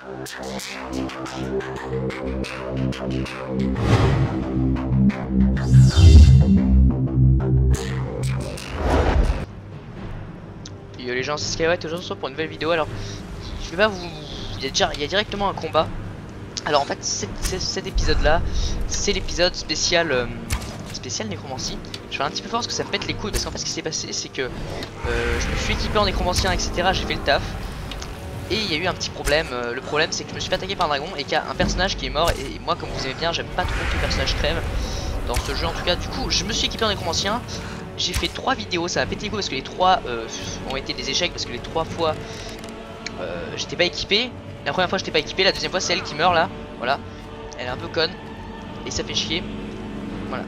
Yo les gens, c'est Skywright, aujourd'hui pour une nouvelle vidéo. Alors, je vais pas vous... il y a directement un combat. Alors en fait, cet épisode-là, c'est l'épisode spécial spécial nécromancie. Je vais un petit peu fort parce que ça me pète les couilles. Parce qu'en fait, ce qui s'est passé, c'est que je me suis équipé en nécromancien, etc. J'ai fait le taf. Et il y a eu un petit problème. Le problème, c'est que je me suis fait attaquer par un dragon et qu'il y a un personnage qui est mort. Et moi, comme vous aimez bien, j'aime pas trop que les personnages crèvent. Dans ce jeu, en tout cas. Du coup, je me suis équipé en nécromancien. J'ai fait 3 vidéos. Ça a pété les couilles parce que les 3 ont été des échecs. Parce que les 3 fois, j'étais pas équipé. La première fois, j'étais pas équipé. La deuxième fois, c'est elle qui meurt là. Voilà. Elle est un peu conne. Et ça fait chier. Voilà.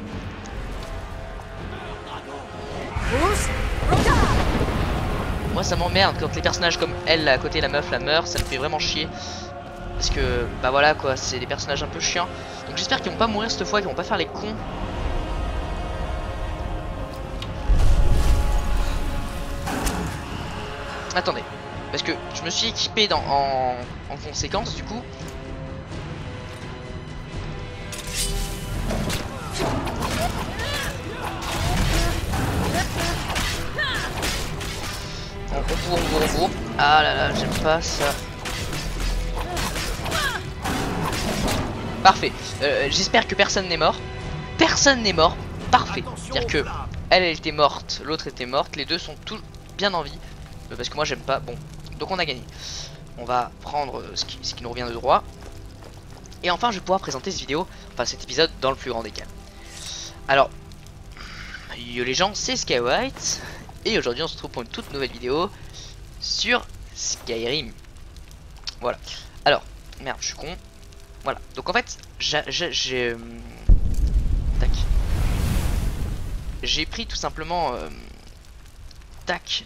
Moi ça m'emmerde quand les personnages comme elle là, à côté, la meuf, la meurt, ça me fait vraiment chier. Parce que bah voilà quoi, c'est des personnages un peu chiants. Donc j'espère qu'ils vont pas mourir cette fois, qu'ils vont pas faire les cons. Attendez, parce que je me suis équipé en conséquence du coup. On bourre. Ah là là, j'aime pas ça. Parfait. J'espère que personne n'est mort. Personne n'est mort. Parfait. C'est-à-dire que elle était morte, l'autre était morte. Les deux sont tous bien en vie. Parce que moi j'aime pas. Bon, donc on a gagné. On va prendre ce qui nous revient de droit. Et enfin je vais pouvoir présenter cette vidéo, enfin cet épisode dans le plus grand des calmes. Alors, yo les gens, c'est Skywright. Et aujourd'hui on se retrouve pour une toute nouvelle vidéo sur Skyrim. Voilà. Alors, merde, je suis con. Voilà. Donc en fait, tac. J'ai pris tout simplement tac.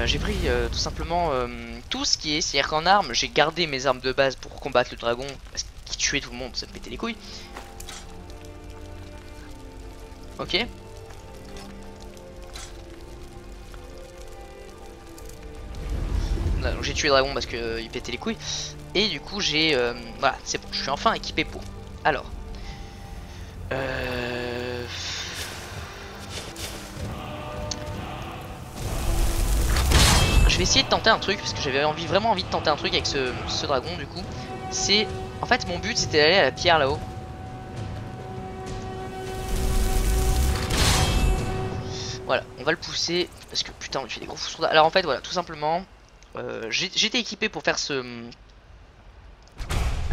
J'ai pris tout simplement tout ce qui est, c'est-à-dire qu'en armes, j'ai gardé mes armes de base pour combattre le dragon parce qu'il tuait tout le monde, ça me pétait les couilles. Ok. Donc j'ai tué le dragon parce que il pétait les couilles. Et du coup j'ai voilà, c'est bon, je suis enfin équipé pour. Alors je vais essayer de tenter un truc parce que j'avais vraiment envie de tenter un truc avec ce dragon. Du coup c'est en fait mon but, c'était d'aller à la pierre là-haut. Voilà, on va le pousser parce que putain on lui fait des gros fous. Alors en fait voilà, tout simplement j'étais équipé pour faire ce...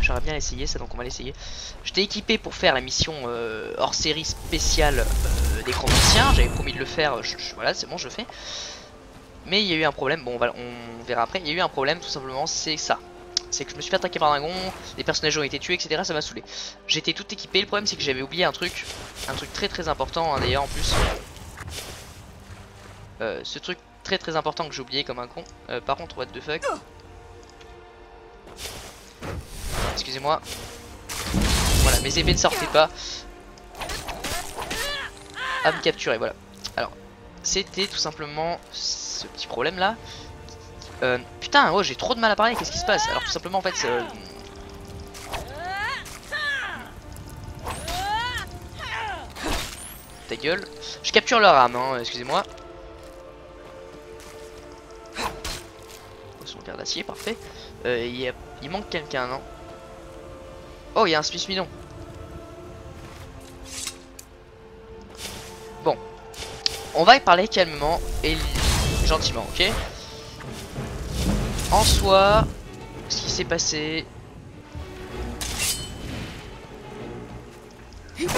J'aurais bien l'essayer ça, donc on va l'essayer. J'étais équipé pour faire la mission hors série spéciale des chromaticiens. J'avais promis de le faire, voilà c'est bon, je le fais. Mais il y a eu un problème, bon on verra après. Il y a eu un problème tout simplement, c'est ça. C'est que je me suis fait attaquer par un dragon, les personnages ont été tués, etc. Ça m'a saoulé. J'étais tout équipé, le problème c'est que j'avais oublié un truc très important hein, d'ailleurs en plus. Ce truc très important que j'ai oublié comme un con. Par contre, what the fuck. Excusez-moi. Voilà, mes épées ne sortaient pas. À me capturer, voilà. Alors, c'était tout simplement ce petit problème là. Putain, oh, j'ai trop de mal à parler, qu'est-ce qui se passe? Alors, tout simplement, en fait, ta gueule. Je capture leur âme, hein, excusez-moi. Son cœur d'acier, parfait. Il manque quelqu'un, non? Oh, il y a un Smith Midon. Bon, on va y parler calmement et gentiment, ok? En soi, ce qui s'est passé... Oups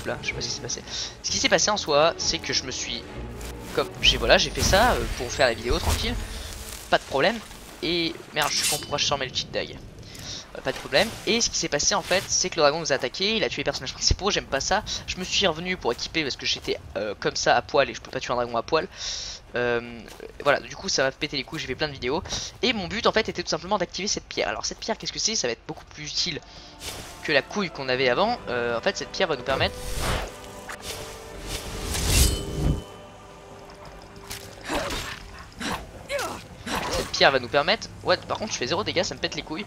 là, je sais pas ce qui s'est passé. Ce qui s'est passé en soi, c'est que je me suis... Comme j'ai fait ça pour faire la vidéo tranquille, pas de problème. Et merde, je suis con, pourquoi je sors mes petites dagues, pas de problème. Et ce qui s'est passé en fait, c'est que le dragon nous a attaqué, il a tué les personnages principaux, j'aime pas ça. Je me suis revenu pour équiper parce que j'étais comme ça à poil et je peux pas tuer un dragon à poil. Voilà, du coup ça m'a pété les couilles, j'ai fait plein de vidéos. Et mon but en fait était tout simplement d'activer cette pierre. Alors cette pierre, qu'est-ce que c'est? Ça va être beaucoup plus utile que la couille qu'on avait avant. En fait cette pierre va nous permettre... pierre va nous permettre... Ouais, par contre je fais 0 dégâts, ça me pète les couilles.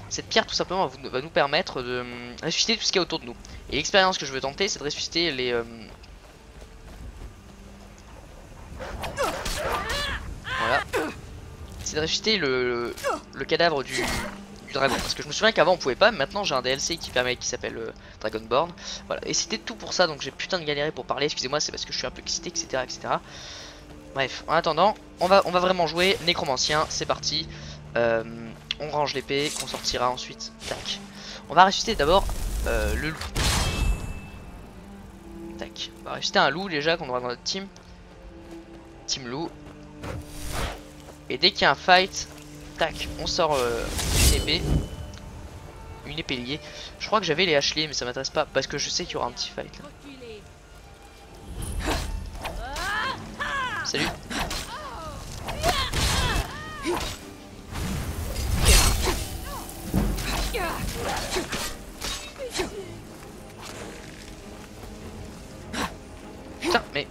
Cette pierre tout simplement va nous permettre de ressusciter tout ce qu'il y a autour de nous. Et l'expérience que je veux tenter, c'est de ressusciter les... Voilà. C'est de ressusciter le cadavre du dragon. Parce que je me souviens qu'avant on pouvait pas, mais maintenant j'ai un DLC qui permet, qui s'appelle Dragonborn. Voilà, et c'était tout pour ça, donc j'ai putain de galéré pour parler, excusez-moi, c'est parce que je suis un peu excité, etc. etc. Bref, en attendant, on va vraiment jouer Nécromancien, c'est parti. On range l'épée, qu'on sortira ensuite. Tac. On va ressusciter d'abord le loup. Tac. On va ressusciter un loup déjà qu'on aura dans notre team. Team loup. Et dès qu'il y a un fight, tac, on sort une épée. Une épée liée. Je crois que j'avais les haches liées, mais ça m'intéresse pas parce que je sais qu'il y aura un petit fight là. Salut. Putain, mais...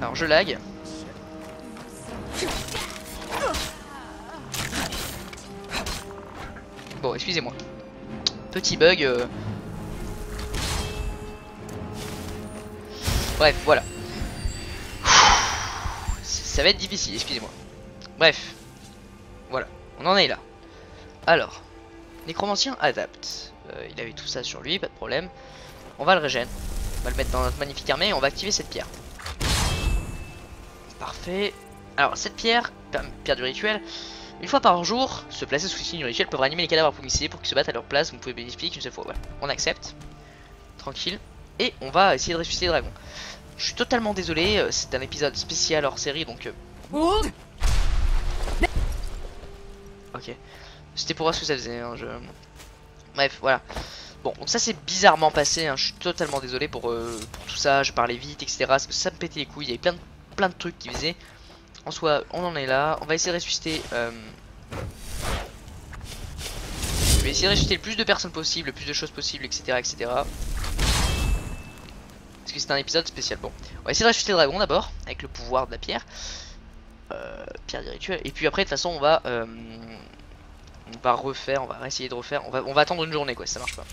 Alors je lag. Bon, excusez-moi. Petit bug. Bref, voilà. Ça va être difficile, excusez-moi. Bref. Voilà, on en est là. Alors, Nécromancien adapte. Il avait tout ça sur lui, pas de problème. On va le régène. On va le mettre dans notre magnifique armée et on va activer cette pierre. Parfait. Alors, cette pierre, pierre du rituel, une fois par jour, se placer sous le signe du rituel peuvent ranimer les cadavres apognissés pour qu'ils se battent à leur place. Vous pouvez bénéficier qu'une seule fois. Voilà, on accepte. Tranquille. Et on va essayer de ressusciter le dragon. Je suis totalement désolé, c'est un épisode spécial hors série donc... Ok. C'était pour voir ce que ça faisait. Hein, Bref, voilà. Bon, donc ça c'est bizarrement passé. Hein, je suis totalement désolé pour tout ça. Je parlais vite, etc. Parce que ça me pétait les couilles. Il y avait plein de trucs qui faisaient. En soi, on en est là. On va essayer de ressusciter. Je vais essayer de ressusciter le plus de personnes possible, le plus de choses possibles, etc. etc. Parce que c'est un épisode spécial. Bon, on va essayer de ressusciter le dragon d'abord, avec le pouvoir de la pierre. Pierre du rituel. Et puis après, de toute façon, on va refaire, on va essayer de refaire. On va attendre une journée, quoi, si ça marche pas.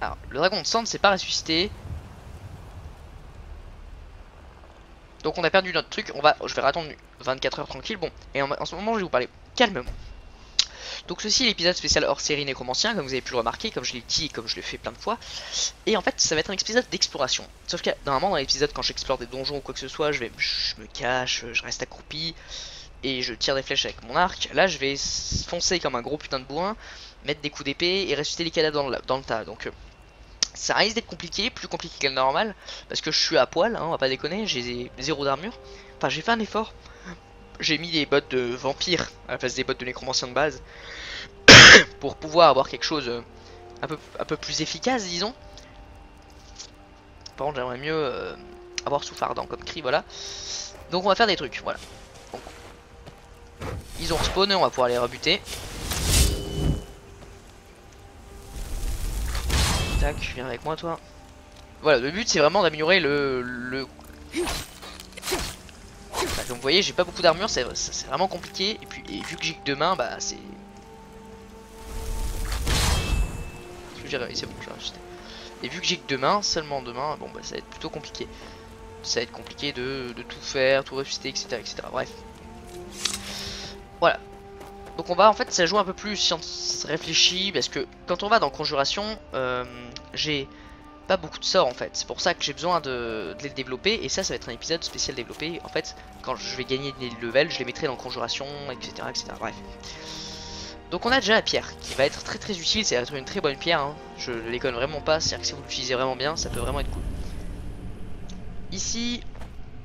Alors, le dragon de cendre s'est pas ressuscité. Donc on a perdu notre truc, je vais attendre 24 heures tranquille. Bon, et en ce moment je vais vous parler calmement. Donc ceci est l'épisode spécial hors série Nécromancien, comme vous avez pu le remarquer, comme je l'ai dit et comme je l'ai fait plein de fois. Et en fait ça va être un épisode d'exploration. Sauf que normalement dans l'épisode quand j'explore des donjons ou quoi que ce soit, je me cache, je reste accroupi et je tire des flèches avec mon arc. Là je vais foncer comme un gros putain de bourrin, mettre des coups d'épée et ressusciter les cadavres dans le tas. Donc ça risque d'être compliqué, plus compliqué que le normal, parce que je suis à poil, hein, on va pas déconner, j'ai 0 d'armure. Enfin j'ai fait un effort. J'ai mis des bottes de vampire à la place des bottes de nécromancien de base pour pouvoir avoir quelque chose un peu plus efficace, disons. Par contre j'aimerais mieux avoir souffle ardent comme cri, voilà. Donc on va faire des trucs, voilà. Donc, ils ont respawné, on va pouvoir les rebuter. Tac, viens avec moi toi. Voilà, le but c'est vraiment d'améliorer le... Enfin, comme vous voyez, j'ai pas beaucoup d'armure, c'est vraiment compliqué. Et puis vu que j'ai que 2 mains, bah c'est... C'est bon, je vais rajouter. Et vu que j'ai que 2 mains, seulement 2 mains, bon bah ça va être plutôt compliqué. Ça va être compliqué de tout faire, tout ressusciter, etc., etc. Bref. Voilà. Donc on va en fait, ça joue un peu plus réfléchi, parce que quand on va dans Conjuration, j'ai pas beaucoup de sorts en fait. C'est pour ça que j'ai besoin de les développer, et ça va être un épisode spécial développé. En fait, quand je vais gagner des levels, je les mettrai dans Conjuration, etc., etc. Bref. Donc on a déjà la pierre, qui va être très utile, ça va être une très bonne pierre, hein. Je ne déconne vraiment pas, c'est-à-dire que si vous l'utilisez vraiment bien, ça peut vraiment être cool. Ici,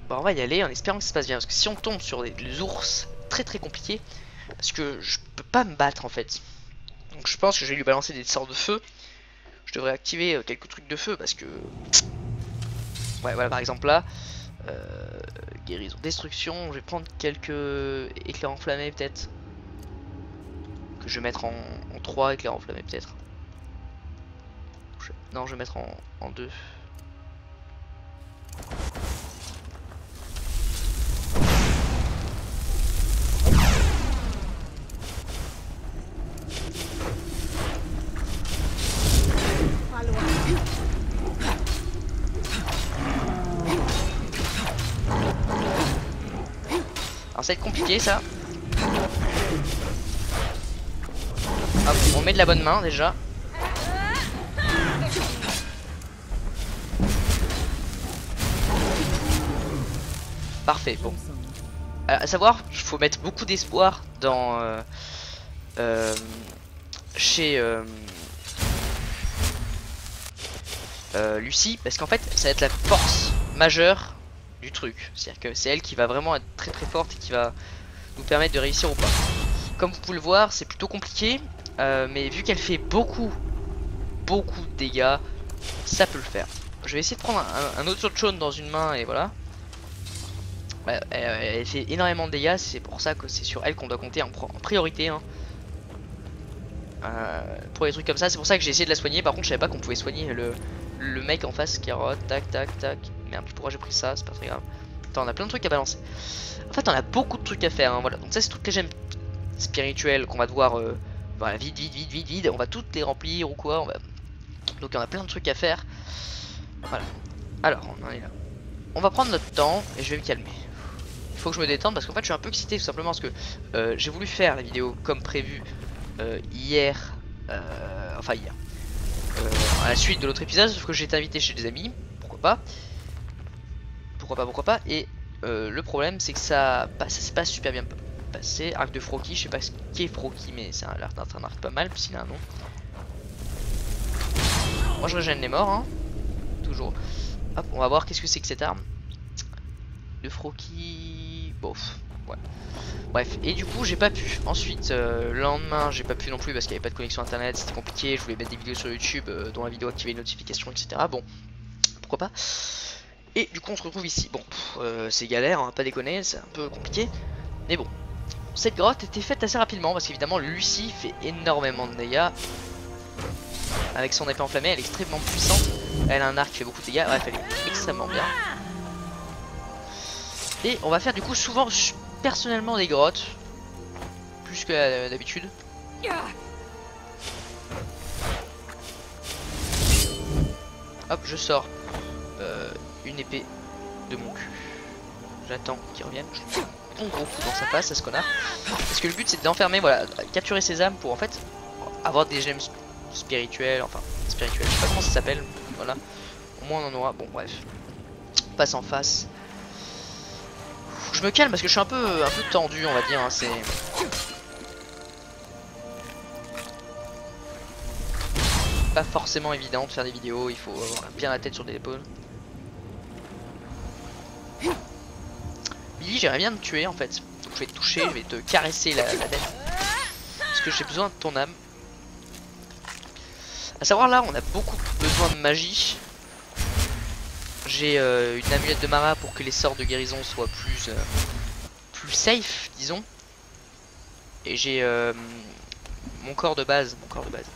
bah, on va y aller en espérant que ça se passe bien, parce que si on tombe sur des ours, très compliqué, parce que je peux pas me battre en fait. Donc je pense que je vais lui balancer des sorts de feu. Je devrais activer quelques trucs de feu parce que... Ouais voilà, par exemple là, guérison, destruction, je vais prendre quelques éclairs enflammés peut-être. que je vais mettre en 3 éclairs enflammés peut-être. Non, je vais mettre en 2. Alors ça va être compliqué ça. Hop, on met de la bonne main déjà. Parfait, bon. À savoir, il faut mettre beaucoup d'espoir dans chez Lucie, parce qu'en fait ça va être la force majeure du truc. C'est-à-dire que c'est elle qui va vraiment être très très forte et qui va nous permettre de réussir ou pas. Comme vous pouvez le voir, c'est plutôt compliqué, mais vu qu'elle fait beaucoup de dégâts, ça peut le faire. Je vais essayer de prendre un autre jaune dans une main et voilà. Elle fait énormément de dégâts, c'est pour ça que c'est sur elle qu'on doit compter en priorité. Hein. Pour les trucs comme ça, c'est pour ça que j'ai essayé de la soigner. Par contre, je savais pas qu'on pouvait soigner le mec en face qui rote, tac tac tac. Merde, pourquoi j'ai pris ça, c'est pas très grave. Attends, on a plein de trucs à balancer. En fait, on a beaucoup de trucs à faire. Hein, voilà. Donc, ça, c'est toutes les gemmes spirituelles qu'on va devoir. Voilà, vide. On va toutes les remplir ou quoi. Donc, on a plein de trucs à faire. Voilà. Alors, on en est là. On va prendre notre temps et je vais me calmer. Il faut que je me détende parce qu'en fait, je suis un peu excité tout simplement parce que j'ai voulu faire la vidéo comme prévu hier. Enfin, hier. À la suite de l'autre épisode, sauf que j'ai été invité chez des amis. Pourquoi pas. Pourquoi pas. Et le problème, c'est que ça s'est pas super bien passé. Arc de Froki, je sais pas ce qu'est Froki, mais c'est un arc pas mal, puisqu'il a un nom. Moi, je régène les morts, hein. Toujours. Hop, on va voir qu'est-ce que c'est que cette arme. De Froki. Bof. Ouais. Bref, et du coup, j'ai pas pu. Ensuite, le lendemain, j'ai pas pu non plus parce qu'il n'y avait pas de connexion internet, c'était compliqué. Je voulais mettre des vidéos sur YouTube, dont la vidéo activer les notifications, etc. Bon, pourquoi pas. Et du coup on se retrouve ici. Bon, c'est galère, on va pas déconner, c'est un peu compliqué. Mais bon, cette grotte était faite assez rapidement parce qu'évidemment Lucie fait énormément de dégâts. Avec son épée enflammée, elle est extrêmement puissante. Elle a un arc qui fait beaucoup de dégâts, bref, elle est extrêmement bien. Et on va faire du coup souvent, personnellement, des grottes. Plus que d'habitude. Hop, je sors une épée de mon cul. J'attends qu'il revienne. Je lui mets un gros coup dans sa face à ce connard. Parce que le but c'est d'enfermer, voilà, capturer ses âmes pour en fait avoir des gemmes spirituelles. Enfin, spirituelles, je sais pas comment ça s'appelle. Voilà. Au moins on en aura. Bon, bref. On passe en face. Je me calme parce que je suis un peu tendu, on va dire. Hein. C'est. Pas forcément évident de faire des vidéos, il faut avoir bien la tête sur des épaules. Billy, j'aimerais bien te tuer en fait. Donc, je vais te toucher, je vais te caresser la tête. Parce que j'ai besoin de ton âme. A savoir là, on a beaucoup besoin de magie. J'ai une amulette de Mara pour que les sorts de guérison soient plus safe, disons. Et j'ai mon corps de base,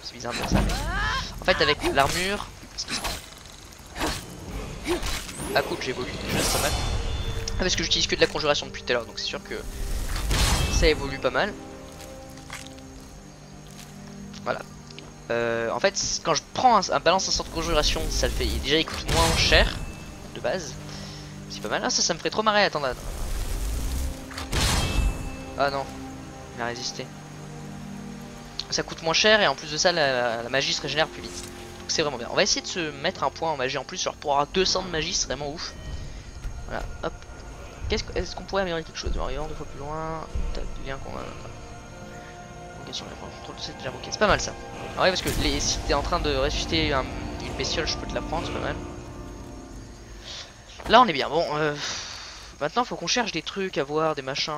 c'est bizarrement ça. Mais... En fait, avec l'armure, ah cool, j'évolue déjà, c'est pas mal. Ah, parce que j'utilise que de la conjuration depuis tout à l'heure, donc c'est sûr que ça évolue pas mal. Voilà. En fait, quand je prends un balance un sort de conjuration, ça le fait. Déjà, il coûte moins cher de base. C'est pas mal. Ah, ça me ferait trop marrer. Attends. Ah non, il a résisté. Ça coûte moins cher et en plus de ça, la magie se régénère plus vite. Donc c'est vraiment bien. On va essayer de se mettre un point en magie en plus. Genre pour avoir 200 de magie, c'est vraiment ouf. Voilà, hop. Est-ce qu'on pourrait améliorer quelque chose? Regardons 2 fois plus loin. Tac, lien qu'on a. C'est pas mal ça. Ah ouais, parce que si t'es en train de ressusciter une bestiole, je peux te la prendre, c'est pas mal. Là on est bien. Bon, maintenant faut qu'on cherche des trucs à voir, des machins.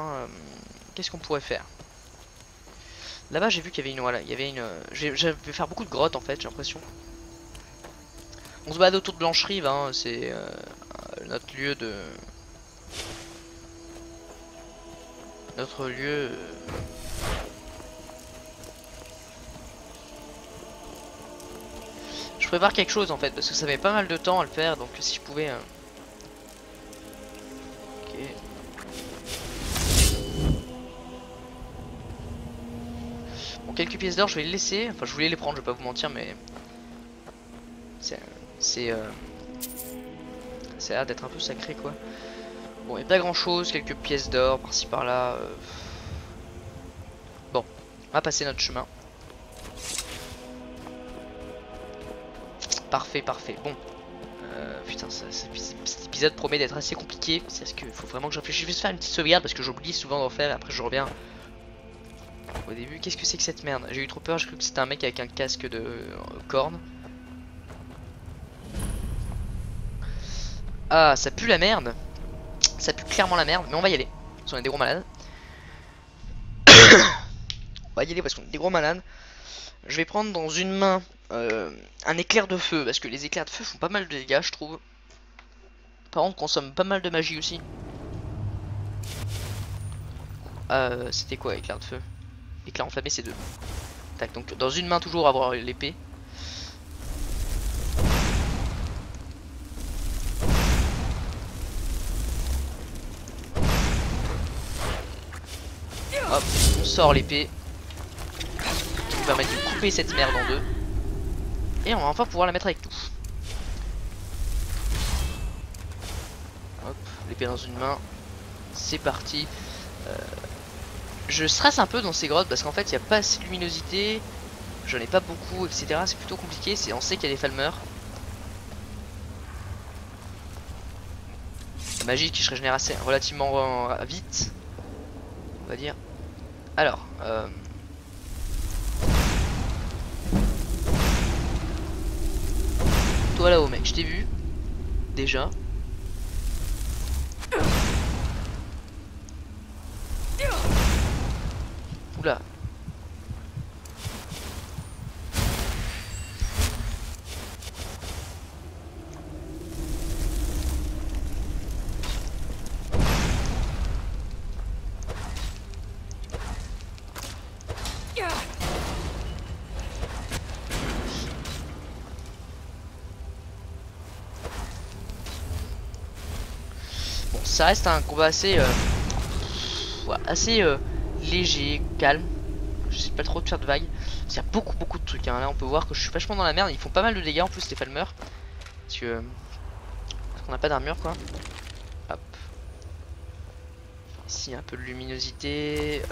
Qu'est-ce qu'on pourrait faire? Là-bas j'ai vu qu'il y avait une, voilà, il y avait une. Je vais faire beaucoup de grottes en fait, j'ai l'impression. On se balade autour de Blancherive, hein, c'est notre lieu de. Notre lieu. prépare quelque chose en fait, parce que ça met pas mal de temps à le faire, donc si je pouvais... Ok. Bon, quelques pièces d'or, je vais les laisser. Enfin, je voulais les prendre, je vais pas vous mentir, mais... C'est... Ça a l'air d'être un peu sacré, quoi. Bon, il n'y a pas grand chose, quelques pièces d'or par-ci par-là. Bon, on va passer notre chemin. Parfait, parfait. Bon. Putain, cet épisode promet d'être assez compliqué. C'est parce qu'il faut vraiment que je réfléchisse. Je vais juste faire une petite sauvegarde parce que j'oublie souvent d'en faire et après je reviens. Au début, qu'est-ce que c'est que cette merde? J'ai eu trop peur, j'ai cru que c'était un mec avec un casque de corne. Ah, ça pue la merde. Ça pue clairement la merde, mais on va y aller. Parce qu'on est des gros malades. On va y aller parce qu'on est des gros malades. Je vais prendre dans une main un éclair de feu, parce que les éclairs de feu font pas mal de dégâts, je trouve. Par contre, consomme pas mal de magie aussi. C'était quoi, éclair de feu? Éclair enflammé, c'est 2. Tac, donc dans une main, toujours avoir l'épée. Hop, on sort l'épée. Qui nous permet de couper cette merde en 2. Et on va enfin pouvoir la mettre avec nous. Hop, l'épée dans une main. C'est parti. Je stresse un peu dans ces grottes parce qu'en fait il n'y a pas assez de luminosité. J'en ai pas beaucoup, etc. C'est plutôt compliqué. On sait qu'il y a des falmeurs. La magie qui se régénère assez relativement vite, on va dire. Alors, toi là-haut mec, je t'ai vu déjà. Oula. Bon, ça reste un combat assez léger, calme. J'essaie pas trop de faire de vagues. Il y a beaucoup de trucs, hein. Là on peut voir que je suis vachement dans la merde. Ils font pas mal de dégâts en plus les falmeurs. Parce qu'on n'a pas d'armure quoi. Hop. Ici un peu de luminosité.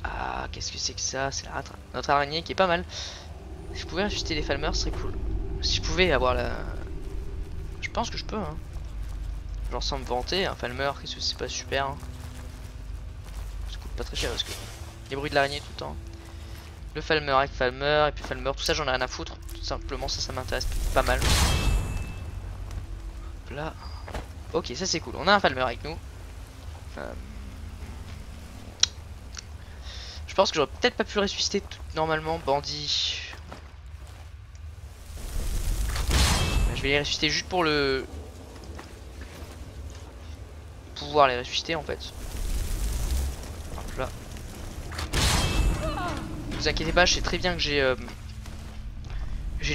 Ah, qu'est-ce que c'est que ça? C'est notre araignée qui est pas mal. Si je pouvais ressusciter les falmeurs, ce serait cool. Si je pouvais avoir la... Je pense que je peux, hein. Genre sans me vanter, un falmer, qu'est-ce que c'est pas super, hein. Ça coûte pas très cher parce que... Les bruits de l'araignée tout le temps. Le falmer avec falmer, et puis falmer, tout ça j'en ai rien à foutre. Tout simplement ça m'intéresse pas mal. Hop là. Ok, ça c'est cool, on a un falmer avec nous. Je pense que j'aurais peut-être pas pu le ressusciter normalement, bandit. Je vais les ressusciter juste pour le... pouvoir les ressusciter en fait. Hop là. Ne vous inquiétez pas, je sais très bien que j'ai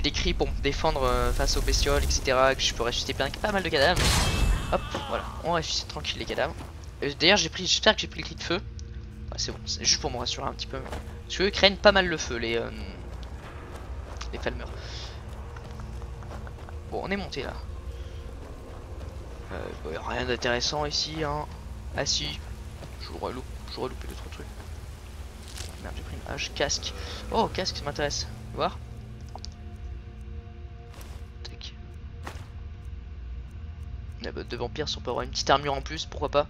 des cris pour me défendre face aux bestioles, etc. Que je peux ressusciter pas mal de cadavres. Hop, voilà, on ressuscite tranquille les cadavres. D'ailleurs j'espère que j'ai pris le cri de feu. Ouais, c'est bon, c'est juste pour me rassurer un petit peu. Parce qu'eux craignent pas mal le feu, les falmeurs. Bon, on est monté là. Rien d'intéressant ici, hein. Ah si, j'aurais loupé d'autres trucs. Merde, j'ai pris une hache, casque. Oh, casque, ça m'intéresse. Voir. Tac. La botte de vampire, si on peut avoir une petite armure en plus, pourquoi pas.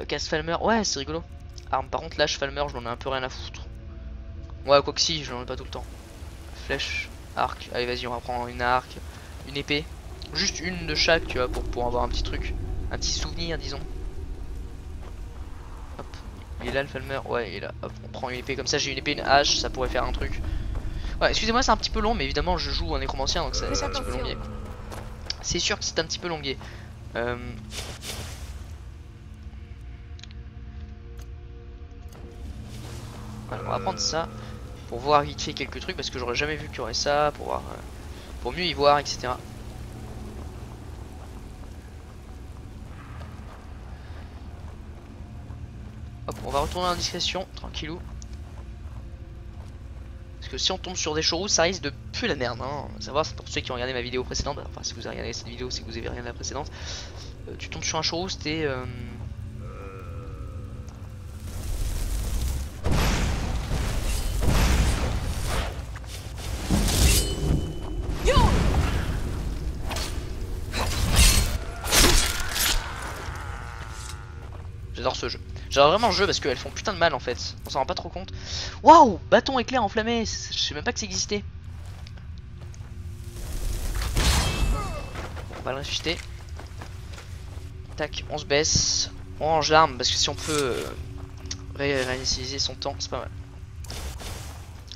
Casque falmer, ouais, c'est rigolo. Arme, par contre, l'âge falmer, je n'en ai un peu rien à foutre. Ouais, quoi que si, je n'en ai pas tout le temps. Flèche, arc. Allez, vas-y, on va prendre une arc, une épée. Juste une de chaque, tu vois, pour avoir un petit truc. Un petit souvenir, disons. Hop. Il est là le falmer. Ouais, il est là. Hop, on prend une épée comme ça. J'ai une épée, une hache, ça pourrait faire un truc. Ouais, excusez-moi, c'est un petit peu long, mais évidemment, je joue en nécromancien, donc c'est un petit peu longué. C'est sûr que c'est un petit peu longué. Voilà, on va prendre ça pour voir vite fait quelques trucs parce que j'aurais jamais vu qu'il y aurait ça. Pour voir pour mieux y voir, etc. Hop, on va retourner en discrétion, tranquillou. Parce que si on tombe sur des chorus, ça risque de puer la merde, hein. À savoir, c'est pour ceux qui ont regardé ma vidéo précédente. Enfin, si vous avez regardé cette vidéo, c'est que vous avez regardé la précédente. Tu tombes sur un chorus, t'es... J'adore ce jeu. J'adore vraiment ce jeu parce qu'elles font putain de mal en fait. On s'en rend pas trop compte. Waouh, bâton éclair enflammé. Je sais même pas que ça existait. On va le ressusciter. Tac, on se baisse. On range l'arme parce que si on peut réinitialiser son temps, c'est pas mal.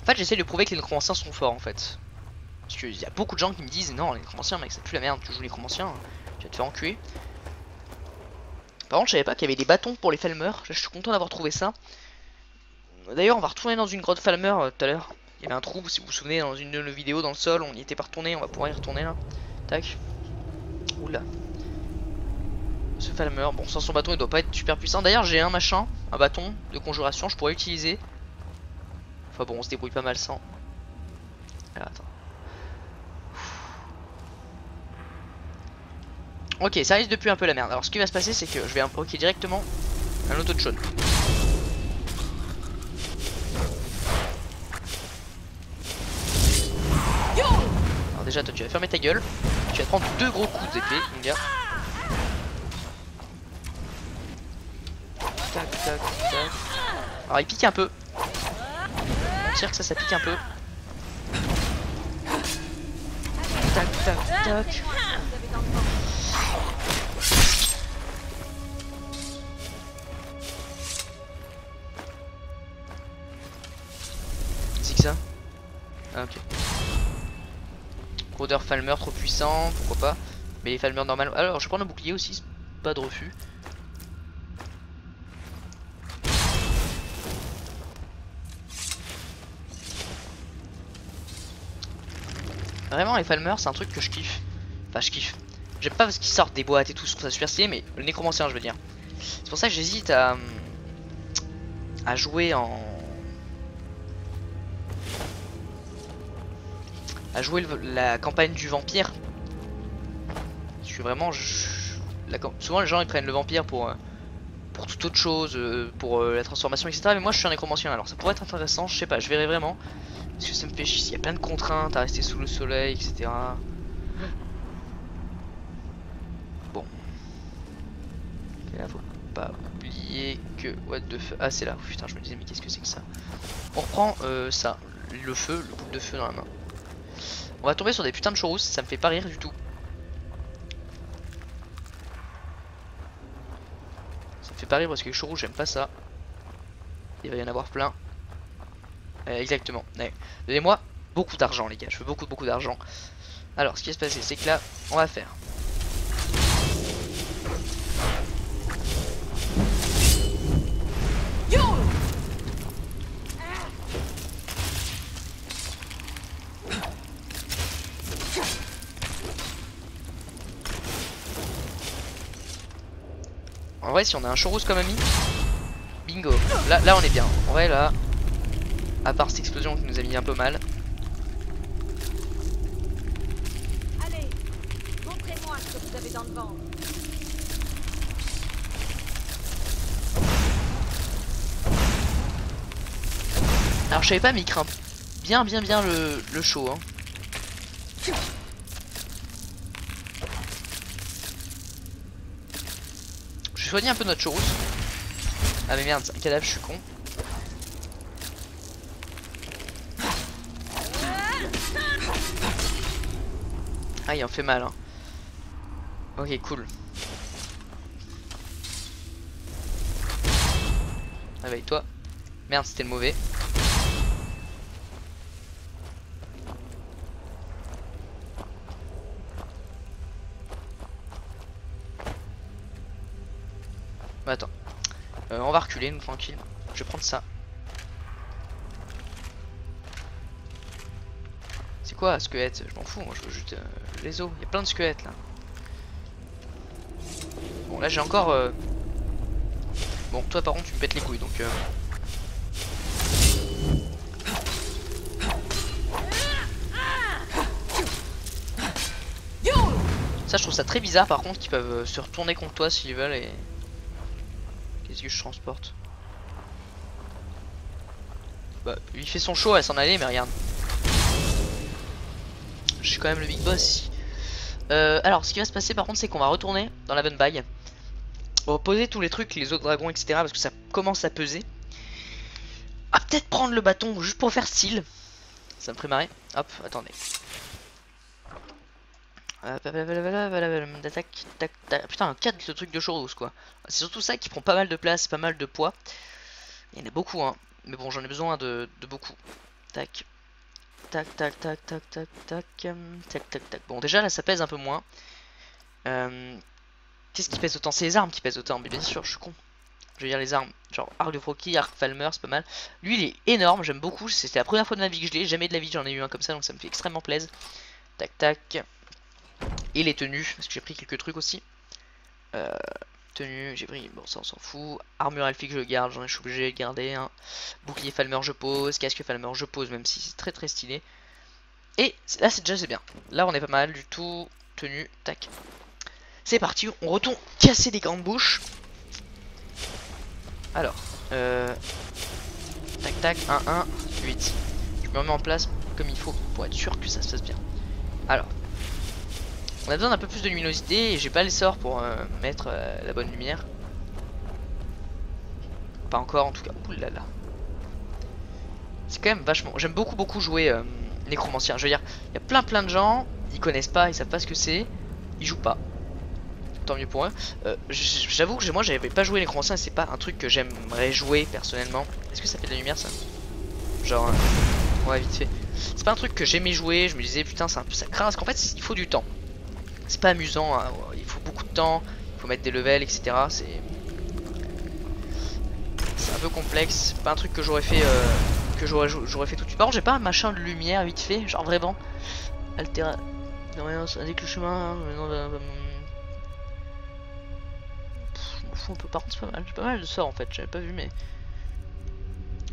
En fait, j'essaie de prouver que les nécromanciens sont forts en fait. Parce qu'il y a beaucoup de gens qui me disent non, les nécromanciens, mec, c'est plus la merde. Tu joues les nécromanciens, tu vas te faire enculer. Par contre, je savais pas qu'il y avait des bâtons pour les Falmer. Je suis content d'avoir trouvé ça. D'ailleurs, on va retourner dans une grotte Falmer tout à l'heure. Il y avait un trou, si vous vous souvenez, dans une de nos vidéos dans le sol. On y était pas retourné, on va pouvoir y retourner là. Tac. Oula. Ce Falmer, bon, sans son bâton, il doit pas être super puissant. D'ailleurs, j'ai un machin, un bâton de conjuration, je pourrais utiliser. Enfin bon, on se débrouille pas mal sans. Alors, attends. Ok, ça risque de puer un peu la merde. Alors ce qui va se passer, c'est que je vais invoquer directement un auto de jaune. Alors déjà, toi tu vas fermer ta gueule. Tu vas te prendre 2 gros coups d'épée, mon gars. Tac, tac, tac. Alors il pique un peu. On tire que ça pique un peu. Tac, tac, tac. C'est que ça? Ah ok. Rôdeur Falmer trop puissant, pourquoi pas. Mais les Falmer normal. Alors je prends le bouclier aussi, pas de refus. Vraiment les Falmer c'est un truc que je kiffe. Enfin je kiffe. J'aime pas parce qu'ils sortent des boîtes et tout, je trouve ça super stylé, mais le nécromancien je veux dire. C'est pour ça que j'hésite à jouer en... la campagne du vampire. Parce que vraiment, souvent les gens ils prennent le vampire pour toute autre chose, pour la transformation, etc. Mais moi je suis un nécromancien, alors ça pourrait être intéressant, je sais pas, je verrai vraiment. Parce que ça me fait chier, il y a plein de contraintes à rester sous le soleil, etc. Bon. Et là, faut pas oublier que... What the fuck. Ah, c'est là. Putain, je me disais, mais qu'est-ce que c'est que ça? On reprend ça. Le feu, le boule de feu dans la main. On va tomber sur des putains de chorus, ça me fait pas rire du tout. Ça me fait pas rire parce que les chorus, j'aime pas ça. Il va y en avoir plein. Exactement. Ouais. Donnez-moi beaucoup d'argent, les gars. Je veux beaucoup d'argent. Alors, ce qui va se passer, c'est que là, on va faire. En vrai, si on a un chorus comme ami, bingo. Là, on est bien. En vrai, là, à part cette explosion qui nous a mis un peu mal. Allez, montrez-moi ce que vous avez dans le ventre. Alors, je savais pas, mais il craint bien le chaud. Hein. Je vais soigner un peu notre chorus. Ah, mais merde, c'est un cadavre, je suis con. Ah, il en fait mal. Hein. Ok, cool. Réveille-toi. Merde, c'était le mauvais. Bah, attends. On va reculer, nous, tranquille. Je vais prendre ça. C'est quoi squelette? Je m'en fous, moi je veux juste les os. Il y a plein de squelettes là. Bon là j'ai encore... Bon toi par contre tu me pètes les couilles donc... Ça je trouve ça très bizarre par contre qu'ils peuvent se retourner contre toi s'ils veulent et... Qu'est-ce que je transporte? Bah il fait son show, elle s'en allait mais regarde. Je suis quand même le big boss ici. Alors ce qui va se passer par contre c'est qu'on va retourner dans la bonne bague. On va poser tous les trucs, les autres dragons etc parce que ça commence à peser. Ah peut-être prendre le bâton juste pour faire style. Ça me ferait marrer. Hop, attendez. Putain, 4 de trucs de churros quoi. C'est surtout ça qui prend pas mal de place, pas mal de poids. Il y en a beaucoup hein. Mais bon j'en ai besoin de beaucoup. Tac. Tac tac tac tac tac tac tac tac tac. Bon déjà là ça pèse un peu moins. Qu'est-ce qui pèse autant? C'est les armes qui pèsent autant. Mais bien sûr je suis con. Je veux dire les armes. Genre arc de Froki, arc Falmer c'est pas mal. Lui il est énorme, j'aime beaucoup. C'était la première fois de ma vie que je l'ai. Jamais de la vie j'en ai eu un comme ça donc ça me fait extrêmement plaisir. Tac tac. Et les tenues, parce que j'ai pris quelques trucs aussi. Tenue, j'ai pris, bon ça on s'en fout. Armure elfique je garde, je suis obligé de garder un. Bouclier Falmer je pose, casque Falmer je pose même si c'est très très stylé. Et là c'est déjà c'est bien. Là on est pas mal du tout. Tenue, tac. C'est parti, on retourne casser des grandes bouches. Alors, tac tac, 1, 8. Je me remets en place comme il faut pour être sûr que ça se passe bien. Alors. On a besoin d'un peu plus de luminosité et j'ai pas les sorts pour mettre la bonne lumière. Pas encore en tout cas. Oulala. C'est quand même vachement... J'aime beaucoup jouer nécromancien. Je veux dire, il y a plein de gens, ils connaissent pas, ils savent pas ce que c'est, ils jouent pas. Tant mieux pour eux. J'avoue que moi j'avais pas joué nécromancien et c'est pas un truc que j'aimerais jouer personnellement. Est-ce que ça fait de la lumière ça? Genre... ouais vite fait. C'est pas un truc que j'aimais jouer, je me disais putain ça craint parce qu'en fait il faut du temps. C'est pas amusant, hein. Il faut beaucoup de temps, il faut mettre des levels, etc. C'est un peu complexe, pas un truc que j'aurais fait j'aurais fait tout de suite. Par contre j'ai pas un machin de lumière vite fait, genre vraiment altéra... Non rien, indique le chemin, je m'en fous un peu, par contre c'est pas mal, j'ai pas mal de sorts en fait, j'avais pas vu mais...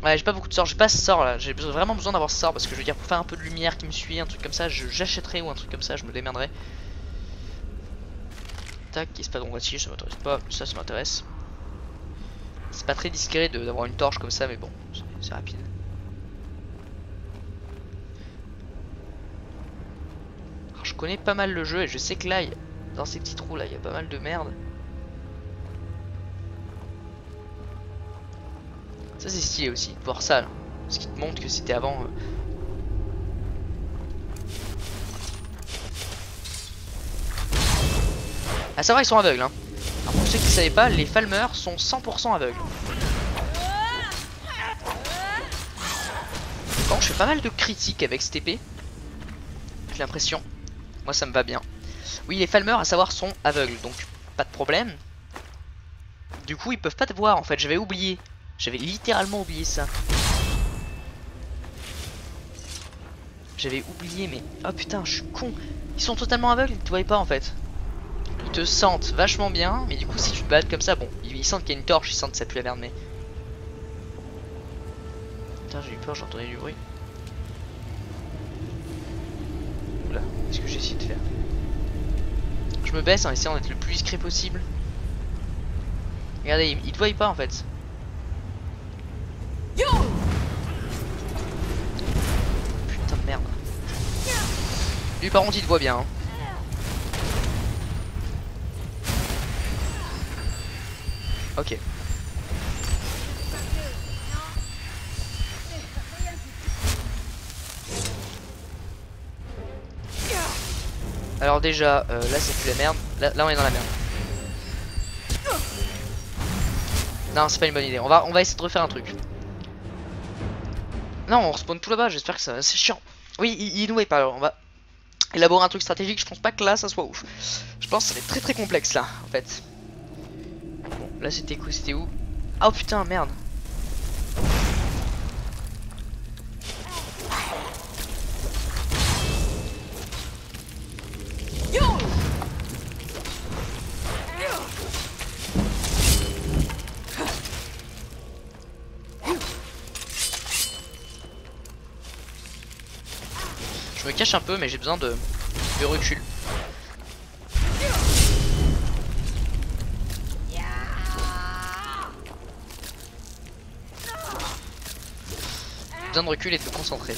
Ouais j'ai pas beaucoup de sorts, j'ai pas ce sort là, j'ai vraiment besoin d'avoir ce sort parce que je veux dire pour faire un peu de lumière qui me suit, un truc comme ça, j'achèterai ou un truc comme ça, je me démerderai. Tac, espadron voici, ça m'intéresse pas, ça m'intéresse. C'est pas très discret d'avoir une torche comme ça, mais bon, c'est rapide. Alors, je connais pas mal le jeu et je sais que là, dans ces petits trous là, il y a pas mal de merde. Ça c'est stylé aussi, de voir ça là. Ce qui te montre que c'était avant... À savoir ils sont aveugles hein. Alors pour ceux qui ne savaient pas, les Falmer sont 100% aveugles. Bon, je fais pas mal de critiques avec cette épée. J'ai l'impression. Moi ça me va bien. Oui les Falmer à savoir sont aveugles, donc pas de problème. Du coup ils peuvent pas te voir en fait, j'avais oublié. J'avais littéralement oublié ça. J'avais oublié mais... Oh putain je suis con. Ils sont totalement aveugles, ils te voient pas en fait. Ils te sentent vachement bien, mais du coup si tu te balades comme ça, bon, ils sentent qu'il y a une torche, ils sentent que ça pue la merde, mais... Putain j'ai eu peur, j'ai entendu du bruit. Oula, qu'est-ce que j'ai essayé de faire? Je me baisse en essayant d'être le plus discret possible. Regardez, ils te voient pas en fait. Putain de merde. Lui par contre il te voit bien hein. Ok. Alors déjà, là c'est plus la merde. Là on est dans la merde. Non c'est pas une bonne idée. On va essayer de refaire un truc. Non on respawn tout là-bas. J'espère que ça... C'est chiant. Oui il nous est pas. Alors on va élaborer un truc stratégique. Je pense pas que là ça soit ouf. Je pense que ça va être très complexe là en fait. Bon là c'était quoi? C'était où? Oh putain merde. Je me cache un peu, mais j'ai besoin de recul. Besoin de recul et de me concentrer.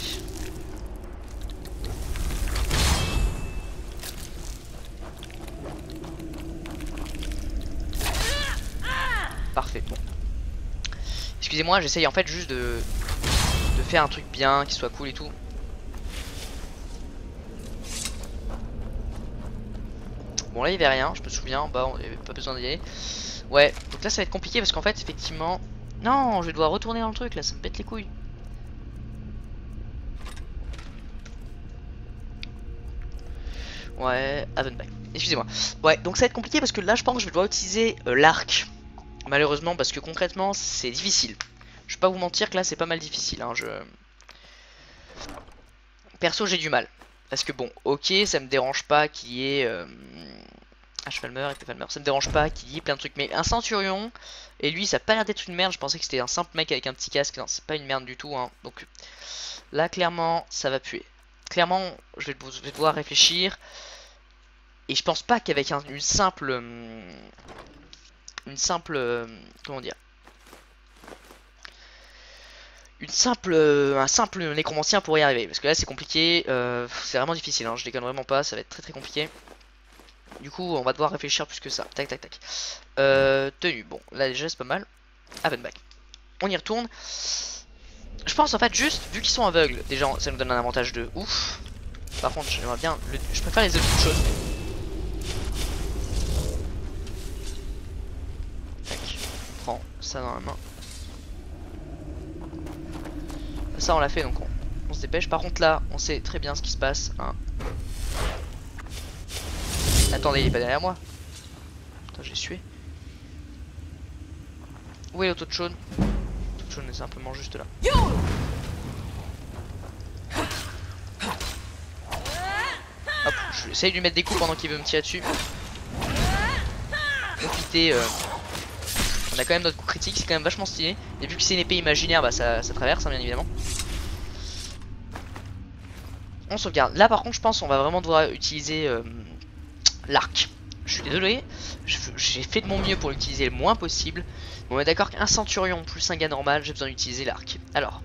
Parfait, bon. Excusez-moi, j'essaye en fait juste de faire un truc bien, qui soit cool et tout. Bon là il y avait rien, je me souviens, bah on avait pas besoin d'y aller. Ouais, donc là ça va être compliqué parce qu'en fait effectivement... Non, je vais devoir retourner dans le truc là, ça me pète les couilles. Ouais, Havenbach. Excusez-moi. Ouais, donc ça va être compliqué parce que là je pense que je vais devoir utiliser l'arc. Malheureusement parce que concrètement c'est difficile. Je vais pas vous mentir que là c'est pas mal difficile hein, Perso j'ai du mal. Parce que bon, ok, ça me dérange pas qu'il y ait... Falmer et Falmer, ça me dérange pas qu'il y ait plein de trucs. Mais un centurion, et lui ça a pas l'air d'être une merde, je pensais que c'était un simple mec avec un petit casque. Non, c'est pas une merde du tout hein. Donc là clairement ça va puer. Clairement je vais devoir réfléchir. Et je pense pas qu'avec une simple... comment dire, un simple nécromancien pour y arriver, parce que là c'est compliqué, c'est vraiment difficile hein, je déconne vraiment pas, ça va être très compliqué. Du coup on va devoir réfléchir plus que ça. Tac tac tac. Tenue, bon là déjà c'est pas mal. Havenbach, on y retourne. Je pense en fait juste, vu qu'ils sont aveugles, déjà ça nous donne un avantage de ouf. Par contre j'aimerais bien, je préfère les autres choses. Tac, on prend ça dans la main. Ça on l'a fait donc on se dépêche. Par contre là on sait très bien ce qui se passe hein. Attendez, il est pas derrière moi. Putain, j'ai sué. Où est l'auto de chaude? L'auto de chaude est simplement juste là. Hop, je vais essayer de lui mettre des coups pendant qu'il veut me tirer dessus. Profiter. On a quand même notre coup critique, c'est quand même vachement stylé. Et vu que c'est une épée imaginaire, bah ça traverse hein, bien évidemment. On sauvegarde. Là par contre je pense qu'on va vraiment devoir utiliser l'arc. Je suis désolé, j'ai fait de mon mieux pour l'utiliser le moins possible. Bon, on est d'accord qu'un centurion plus un gars normal, j'ai besoin d'utiliser l'arc. Alors,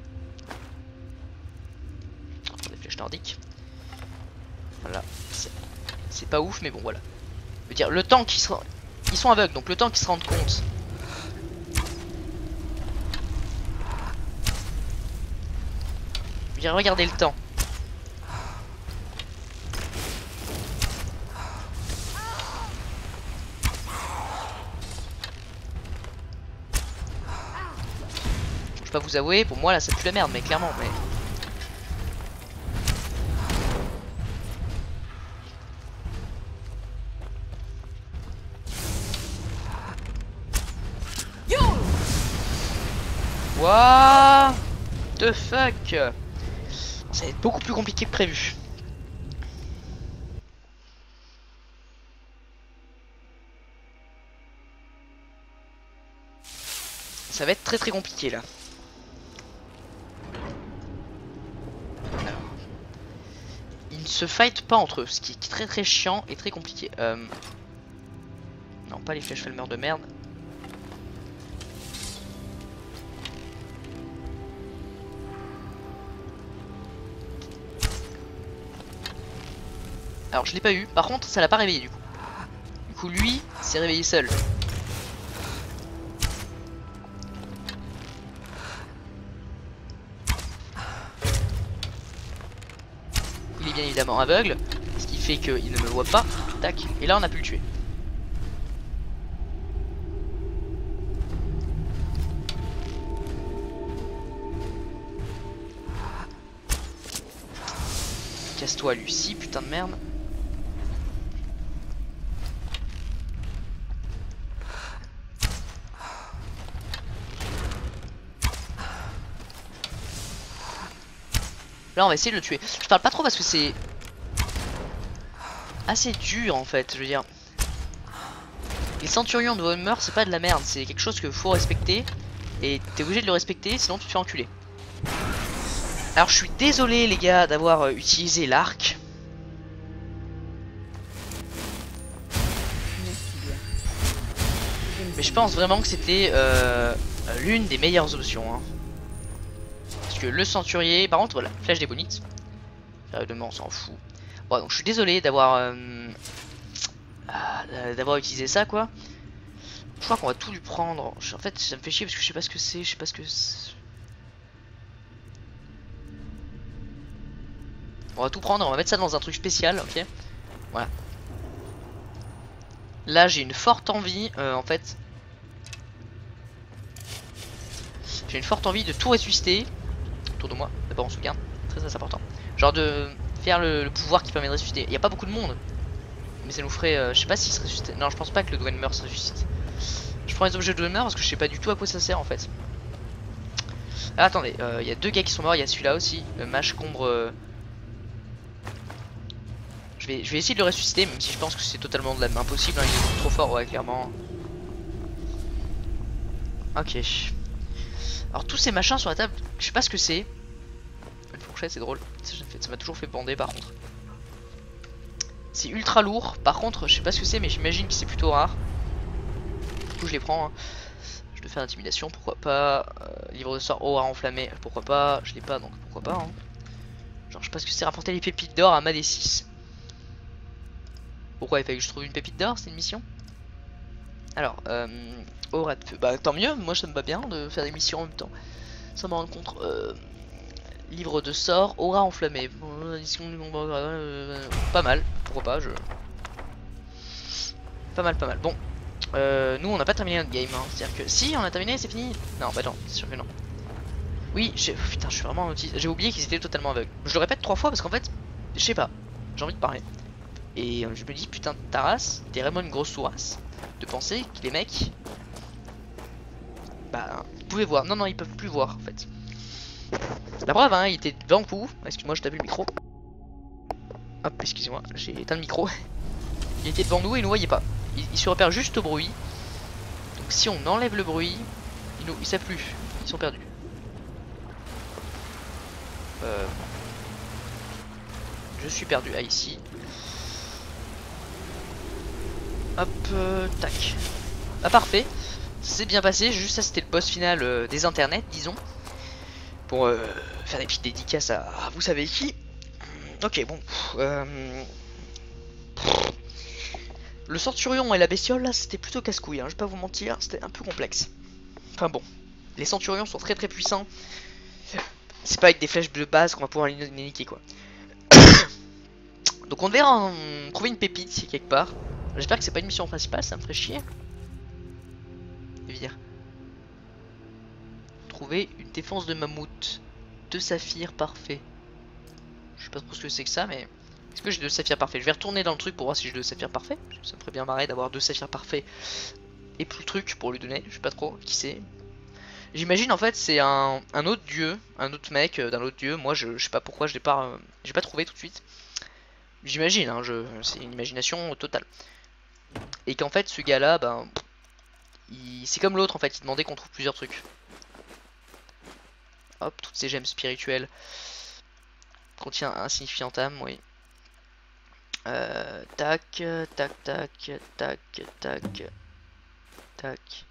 des flèches nordiques. Voilà, c'est pas ouf, mais bon voilà. Je veux dire, le temps qu'ils se... Ils sont aveugles, donc le temps qu'ils se rendent compte. Je veux dire, regardez le temps. Je peux pas vous avouer, pour moi là ça pue la merde, mais clairement, mais... What the fuck? Ça va être beaucoup plus compliqué que prévu. Ça va être très compliqué là. Alors, ils ne se fightent pas entre eux, ce qui est très chiant et très compliqué. Non, pas les flèches Falmer de merde. Alors je l'ai pas eu, par contre ça l'a pas réveillé du coup. Du coup lui s'est réveillé seul. Il est bien évidemment aveugle, ce qui fait qu'il ne me voit pas. Tac, et là on a pu le tuer. Casse-toi Lucie, putain de merde. Là on va essayer de le tuer. Je parle pas trop parce que c'est assez dur en fait, je veux dire. Les centurions de Homer c'est pas de la merde, c'est quelque chose que faut respecter. Et t'es obligé de le respecter sinon tu te fais enculer. Alors je suis désolé les gars d'avoir utilisé l'arc. Mais je pense vraiment que c'était l'une des meilleures options. Hein. Parce que le centurier, par contre voilà, flèche des bonites. Sérieusement on s'en fout. Bon donc je suis désolé d'avoir utilisé ça quoi. Je crois qu'on va tout lui prendre. En fait ça me fait chier parce que je sais pas ce que c'est, je sais pas ce que c'est. On va tout prendre, on va mettre ça dans un truc spécial, ok. Voilà. Là j'ai une forte envie, en fait. J'ai une forte envie de tout ressusciter. Autour de moi, d'abord on se garde, très important. Genre de faire le pouvoir qui permet de ressusciter. Il n'y a pas beaucoup de monde. Mais ça nous ferait, je sais pas s'il se ressuscite. Non je pense pas que le Dwemer se ressuscite. Je prends les objets de Dwemer parce que je sais pas du tout à quoi ça sert en fait. Ah, attendez, il y a 2 gars qui sont morts, il y a celui-là aussi. Mage Combre... Je vais essayer de le ressusciter, même si je pense que c'est totalement de la impossible, hein, il est trop fort, ouais, clairement. Ok. Alors tous ces machins sur la table, je sais pas ce que c'est. Une fourchette, c'est drôle. Ça m'a toujours fait bander par contre. C'est ultra lourd, par contre, je sais pas ce que c'est, mais j'imagine que c'est plutôt rare. Du coup, je les prends. Hein. Je vais faire l'intimidation, pourquoi pas. Livre de sort aura enflammé, pourquoi pas. Je l'ai pas, donc pourquoi pas. Hein. Genre, je sais pas ce que c'est, rapporter les pépites d'or à Mad 6. Pourquoi il fallait que je trouve une pépite d'or, c'est une mission? Alors, aura de feu. Bah tant mieux, moi ça me va bien de faire des missions en même temps. Ça me rend compte. Livre de sort, aura enflammé. Pas mal, pourquoi pas, Pas mal, pas mal. Bon, nous on n'a pas terminé notre game, hein. C'est-à-dire que si on a terminé, c'est fini. Non, bah non, c'est sûr que non. Oui, putain, je suis vraiment un autiste. J'ai oublié qu'ils étaient totalement aveugles. Je le répète 3 fois parce qu'en fait, je sais pas, j'ai envie de parler. Et je me dis, putain, ta race, t'es vraiment une grosse sourasse de penser que les mecs, bah, ils pouvaient voir. Non, non, ils peuvent plus voir en fait. La preuve, hein, il était devant vous. Excuse-moi, je tape le micro. Hop, excusez-moi, j'ai éteint le micro. Il était devant nous et il nous voyait pas. Il se repère juste au bruit. Donc si on enlève le bruit, ils savent plus. Ils sont perdus. Je suis perdu. Ah, ici. Hop, tac. Ah, parfait. C'est bien passé. Juste ça, c'était le boss final des internets, disons. Pour faire des petites dédicaces à vous savez qui. Ok, bon. Le centurion et la bestiole, là, c'était plutôt casse-couille. Hein, je vais pas vous mentir, c'était un peu complexe. Enfin bon. Les centurions sont très puissants. C'est pas avec des flèches de base qu'on va pouvoir les niquer, quoi. Donc on devait trouver une pépite quelque part. J'espère que c'est pas une mission principale, ça me ferait chier. Vire. Trouver une défense de mammouth. 2 saphirs parfaits. Je sais pas trop ce que c'est que ça, mais... Est-ce que j'ai 2 saphirs parfaits? Je vais retourner dans le truc pour voir si j'ai 2 saphirs parfaits. Ça me ferait bien marrer d'avoir 2 saphirs parfaits. Et plus le truc pour lui donner. Je sais pas trop qui c'est. J'imagine en fait c'est un autre dieu. Un autre mec d'un autre dieu. Moi je sais pas pourquoi je l'ai pas trouvé tout de suite. J'imagine, hein, c'est une imagination totale. Et qu'en fait ce gars là, ben... C'est comme l'autre en fait, il demandait qu'on trouve plusieurs trucs. Hop, toutes ces gemmes spirituelles. Contient un signifiant âme, oui. Tac, tac, tac, tac, tac, tac.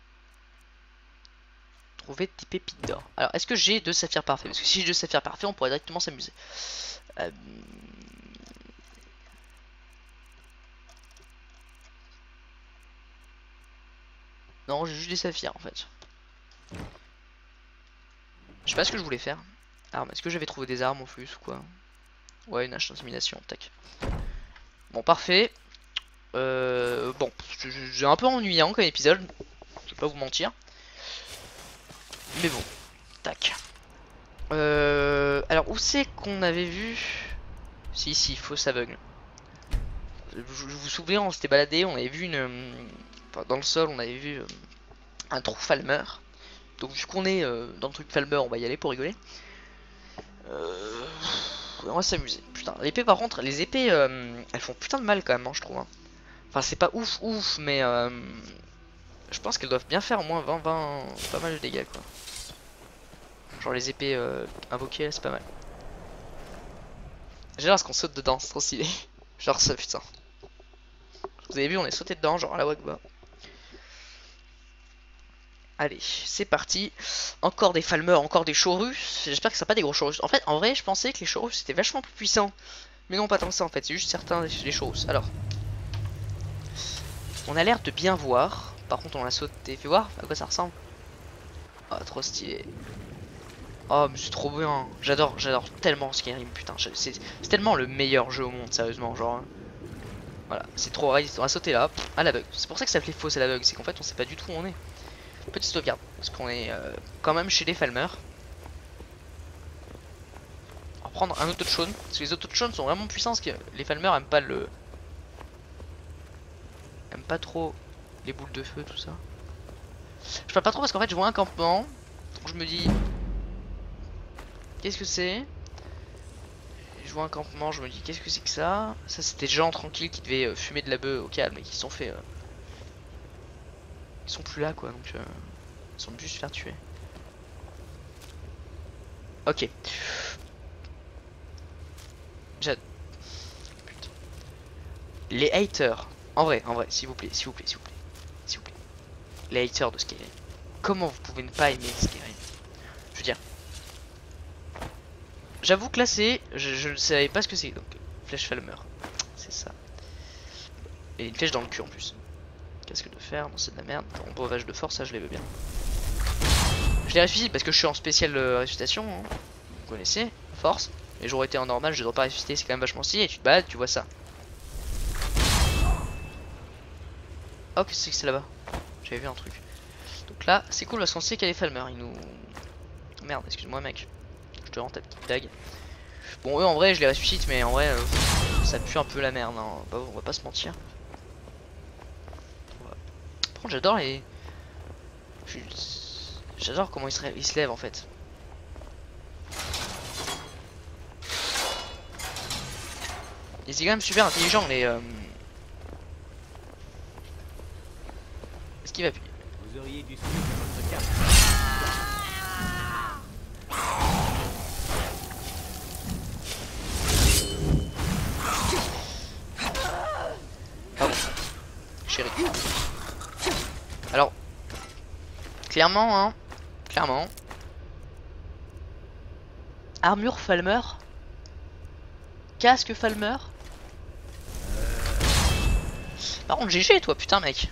Trouver des pépites d'or. Alors, est-ce que j'ai 2 saphirs parfaits? Parce que si j'ai 2 saphirs parfaits, on pourrait directement s'amuser. Non, j'ai juste des saphirs en fait. Je sais pas ce que je voulais faire. Armes. Est-ce que j'avais trouvé des armes en plus ou quoi? Ouais, une hache d'intimidation, tac. Bon, parfait. Bon, j'ai un peu ennuyant comme épisode. Je vais pas vous mentir. Mais bon, tac. Alors, où c'est qu'on avait vu? Si, fausse aveugle. Vous vous souvenez, on s'était baladé, on avait vu une... Enfin, dans le sol, on avait vu un trou Falmer. Donc vu qu'on est dans le truc Falmer, on va y aller pour rigoler. On va s'amuser. Putain, l'épée par contre, les épées, elles font putain de mal quand même, hein, je trouve. Hein. Enfin, c'est pas ouf, mais je pense qu'elles doivent bien faire au moins 20, pas mal de dégâts, quoi. Genre les épées invoquées, c'est pas mal. J'adore ce qu'on saute dedans, c'est trop stylé. Genre ça, putain. Vous avez vu, on est sauté dedans, genre à la Wagba. Allez, c'est parti. Encore des Falmeurs, encore des Chorus. J'espère que ça sera pas des gros Chorus. En fait, en vrai, je pensais que les Chorus étaient vachement plus puissants. Mais non, pas tant que ça en fait, c'est juste certains des Chorus. Alors, on a l'air de bien voir. Par contre, on l'a sauté. Fais voir à quoi ça ressemble. Oh, trop stylé. Oh, mais c'est trop bien. J'adore tellement Skyrim, putain. C'est tellement le meilleur jeu au monde, sérieusement. Genre, voilà, c'est trop rare. On va sauter là, à l'aveugle. C'est pour ça que ça s'appelait fausse à l'aveugle. C'est qu'en fait, on sait pas du tout où on est. Petite sauvegarde, parce qu'on est quand même chez les Falmeurs. On va prendre un auto-chone, parce que les auto-chones sont vraiment puissants, parce que les Falmeurs aiment pas aiment pas trop les boules de feu, tout ça. Je parle pas trop parce qu'en fait je vois un campement, donc je me dis... Qu'est-ce que c'est? Je vois un campement, je me dis qu'est-ce que c'est que ça? Ça c'était des gens tranquilles qui devaient fumer de la bœuf au calme et qui se sont fait... Ils sont plus là quoi, donc... Ils sont juste se faire tuer. Ok. Putain. Les haters. En vrai, s'il vous plaît, s'il vous plaît, s'il vous plaît. S'il vous plaît. Les haters de Skyrim. Comment vous pouvez ne pas aimer Skyrim? Je veux dire. J'avoue que là c'est... Je ne savais pas ce que c'est. Donc, flèche Falmer. C'est ça. Et une flèche dans le cul en plus. Casque de fer, non c'est de la merde. Bon, breuvage de force, ça je les veux bien. Je les ressuscite parce que je suis en spéciale ressuscitation. Hein. Vous connaissez, force. Mais j'aurais été en normal, je devrais pas ressusciter, c'est quand même vachement stylé. Et tu te balades, tu vois ça. Oh, qu'est-ce que c'est là-bas? J'avais vu un truc. Donc là, c'est cool parce qu'on sait qu'il y a les Falmers. Ils nous. Merde, excuse-moi, mec. Je te rends ta petite dague. Bon, eux en vrai, je les ressuscite, mais en vrai, ça pue un peu la merde. Hein. Bah, on va pas se mentir. Par contre, j'adore les. J'adore comment ils se lèvent en fait. Ils sont quand même super intelligents les. Est-ce qu'il va plus? Vous auriez dû suivre votre carte. Pardon. Chérie. Alors. Clairement, hein. Clairement. Armure Falmer. Casque Falmer. Par contre, GG toi, putain, mec.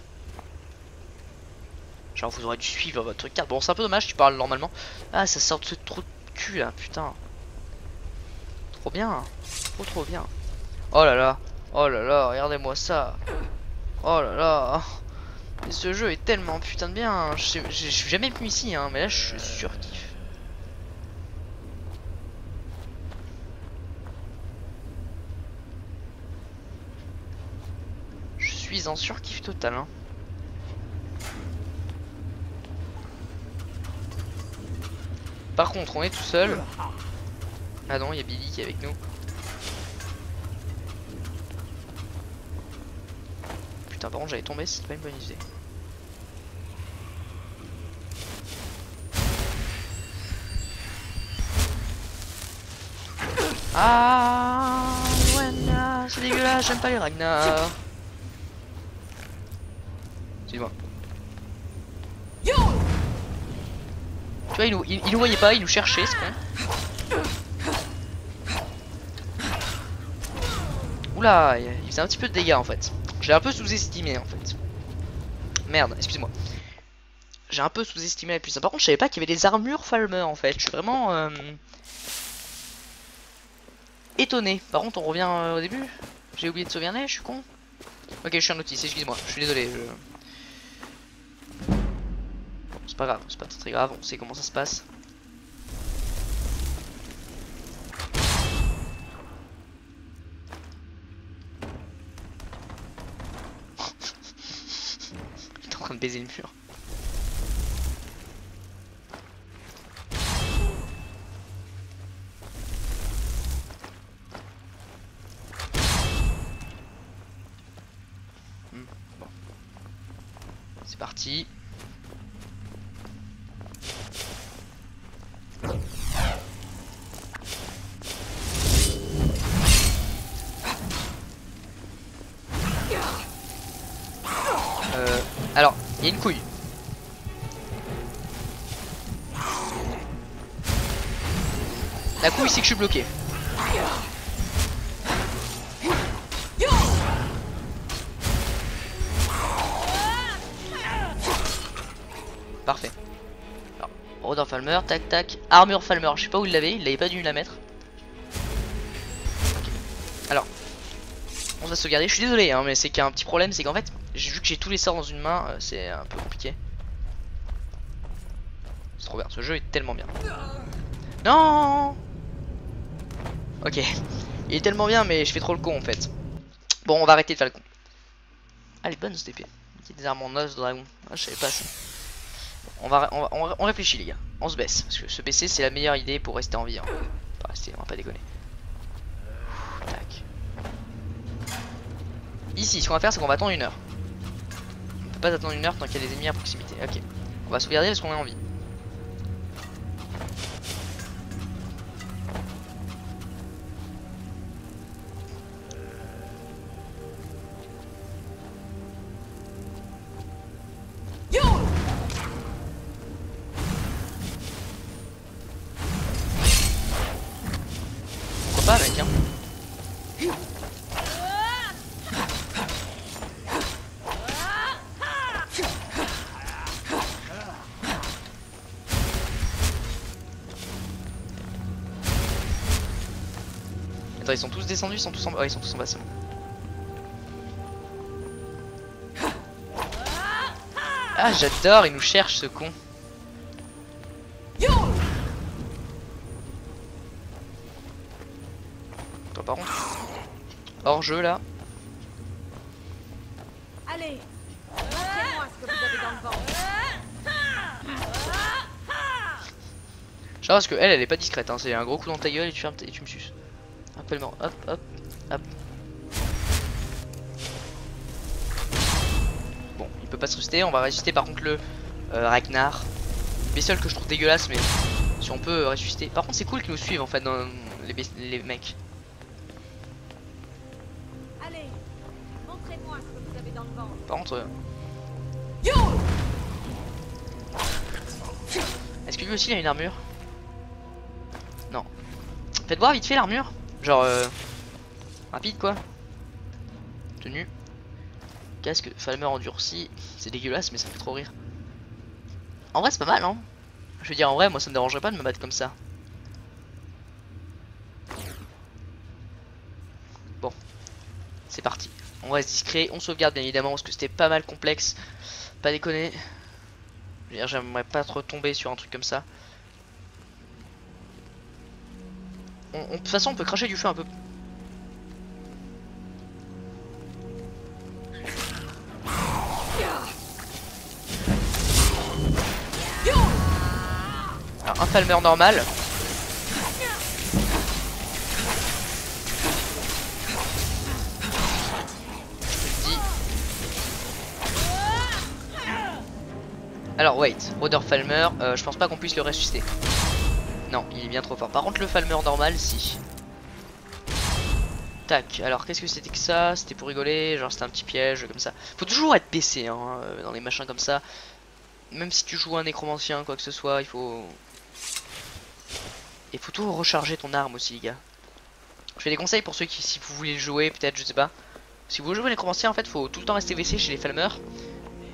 Genre, vous aurez dû suivre votre carte. Bon, c'est un peu dommage, tu parles normalement. Ah, ça sort de ce trou de cul là, putain. Trop bien. Trop bien. Oh là là. Oh là là, regardez-moi ça. Oh là là. Et ce jeu est tellement putain de bien. Je suis jamais venu ici, hein, mais là je suis surkiff. Je suis en surkiff total. Hein. Par contre, on est tout seul. Ah non, il y a Billy qui est avec nous. Putain, par contre, j'allais tomber, c'est pas une bonne idée. Ah ouais, c'est dégueulasse, j'aime pas les Ragnar. Excuse-moi. Tu vois, il nous voyait pas, il nous cherchait, c'est con. Oula, il faisait un petit peu de dégâts en fait. J'ai un peu sous-estimé en fait. Merde, excuse-moi. J'ai un peu sous-estimé la puissance. Par contre, je savais pas qu'il y avait des armures Falmer en fait. Je suis vraiment étonné. Par contre, on revient au début. J'ai oublié de sauvegarder, je suis con. Ok, je suis un autiste, excuse-moi. Je suis désolé. Bon, c'est pas grave, c'est pas très grave. On sait comment ça se passe. Il est en train de baiser le mur. Bon. C'est parti. y a une couille. La couille c'est que je suis bloqué. Parfait. Alors, Rodin Falmer, tac tac. Armure Falmer, je sais pas où il l'avait pas dû la mettre. Okay. Alors, on va sauvegarder. Je suis désolé, hein, mais c'est qu'il y a un petit problème, c'est qu'en fait, vu que j'ai tous les sorts dans une main, c'est un peu compliqué. C'est trop bien, ce jeu est tellement bien. Non. Ok, il est tellement bien, mais je fais trop le con en fait. Bon, on va arrêter de faire le con. Ah, elle est bonne cette épée. Il y a des armes en os de dragon. Ah, je savais pas ça. On réfléchit les gars. On se baisse. Parce que se baisser c'est la meilleure idée pour rester en vie. Hein. Pas rester, on va pas déconner. Tac. Ici, ce qu'on va faire c'est qu'on va attendre 1 heure. On peut pas attendre 1 heure tant qu'il y a des ennemis à proximité. Ok. On va sauvegarder parce qu'on est en vie. Pas mec hein. Attends, ils sont tous descendus, ils sont tous en bas. Ouais, ils sont tous en bas, c'est bon. Ah j'adore, il nous cherche ce con. Par contre, hors jeu là. Allez, montrez-moi ce que vous avez dans le ventre. Je parce que elle est pas discrète, hein. C'est un gros coup dans ta gueule et tu fermes et tu me suces. Appelle-moi, hop, hop, hop. Bon, il peut pas se résister, on va résister par contre le Ragnar. Bestiole que je trouve dégueulasse, mais si on peut ressusciter. Par contre, c'est cool qu'ils nous suivent en fait dans les mecs. Montrez-moi ce que vous avez dans le ventre. Par contre, est-ce que lui aussi il a une armure? Non. Faites voir vite fait l'armure. Genre rapide quoi. Tenue. Casque Falmer endurci. C'est dégueulasse mais ça me fait trop rire. En vrai c'est pas mal hein. Je veux dire en vrai moi ça me dérangerait pas de me battre comme ça. Bon. C'est parti. On reste discret, on sauvegarde bien évidemment parce que c'était pas mal complexe. Pas déconner. Je veux dire j'aimerais pas trop tomber sur un truc comme ça. De toute façon on peut cracher du feu un peu. Alors un Falmer normal. Alors wait, Rodin Falmer, je pense pas qu'on puisse le ressusciter. Non, il est bien trop fort. Par contre le Falmer normal, si. Tac, alors qu'est-ce que c'était que ça? C'était pour rigoler, genre c'était un petit piège comme ça. Faut toujours être baissé hein, dans les machins comme ça. Même si tu joues un nécromancien, quoi que ce soit, il faut toujours recharger ton arme aussi les gars. Je fais des conseils pour ceux qui, si vous voulez jouer peut-être, je sais pas. Si vous voulez jouer nécromancien en fait, faut tout le temps rester baissé chez les Falmer.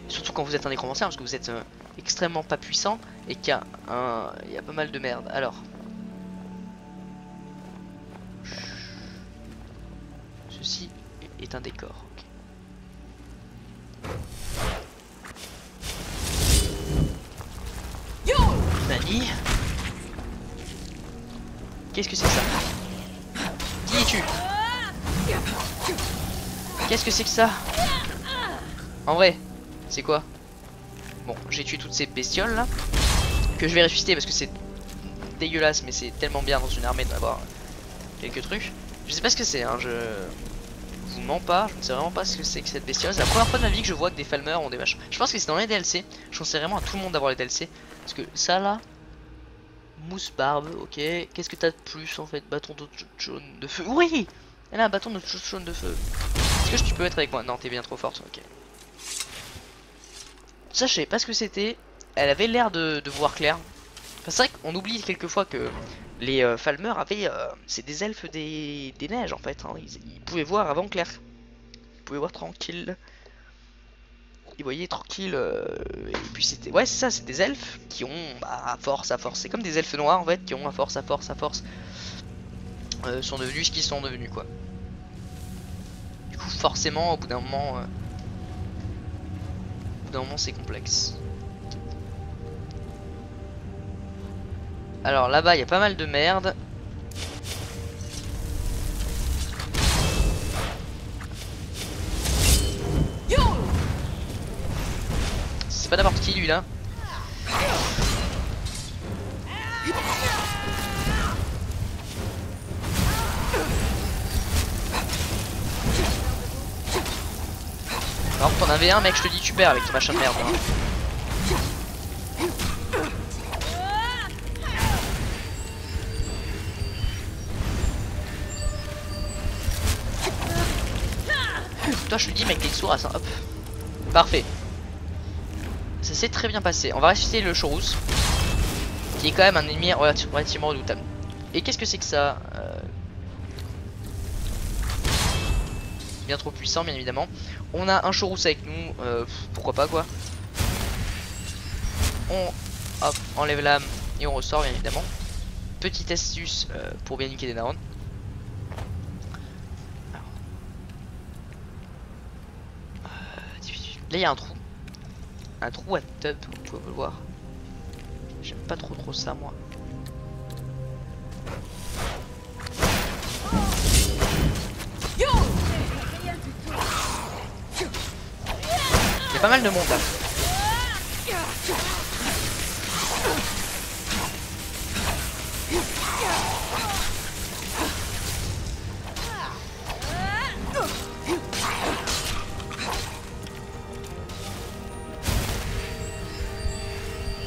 Surtout quand vous êtes un nécromancien parce que vous êtes extrêmement pas puissant et qu'il y a il y a pas mal de merde. Alors ceci est un décor. Okay. Nani. Qu'est-ce que c'est que ça? Qui es-tu? Qu'est-ce que c'est que ça? En vrai, c'est quoi? Bon, j'ai tué toutes ces bestioles là. Que je vais ressusciter parce que c'est dégueulasse, mais c'est tellement bien dans une armée d'avoir quelques trucs. Je sais pas ce que c'est, hein, je vous mens pas, je ne sais vraiment pas ce que c'est que cette bestiole. C'est la première fois de ma vie que je vois que des Falmer ont des machins. Je pense que c'est dans les DLC. Je conseille vraiment à tout le monde d'avoir les DLC. Parce que ça là, mousse barbe, ok. Qu'est-ce que t'as de plus en fait? Bâton de jaune de feu. Oui, elle a un bâton de jaune de feu. Est-ce que tu peux être avec moi? Non, t'es bien trop forte, ok. Ça, je savais pas ce que c'était. Elle avait l'air de voir clair. Enfin, c'est vrai qu'on oublie quelquefois que les Falmer avaient... c'est des elfes des neiges en fait. Hein. Ils pouvaient voir avant clair. Ils pouvaient voir tranquille. Ils voyaient tranquille. Et puis c'était... Ouais, c'est ça, c'est des elfes qui ont... Bah, à force. C'est comme des elfes noirs en fait, qui ont à force. Sont devenus ce qu'ils sont devenus quoi. Du coup, forcément, au bout d'un moment c'est complexe. Alors là-bas il y a pas mal de merde. C'est pas n'importe qui lui là. Par contre t'en avais un mec, je te dis tu perds avec ton machin de merde. Hein. Toi je te dis mec t'es sourd à ça. Hop. Parfait. Ça s'est très bien passé. On va ressusciter le Chorus, qui est quand même un ennemi relativement redoutable. Et qu'est-ce que c'est que ça bien trop puissant bien évidemment. On a un Chorus avec nous, pourquoi pas quoi. On hop, enlève l'âme et on ressort bien évidemment. Petite astuce pour bien niquer des darons. Là il y a un trou. Un trou à tub, vous pouvez le voir. J'aime pas trop ça moi. Il y a pas mal de monde là.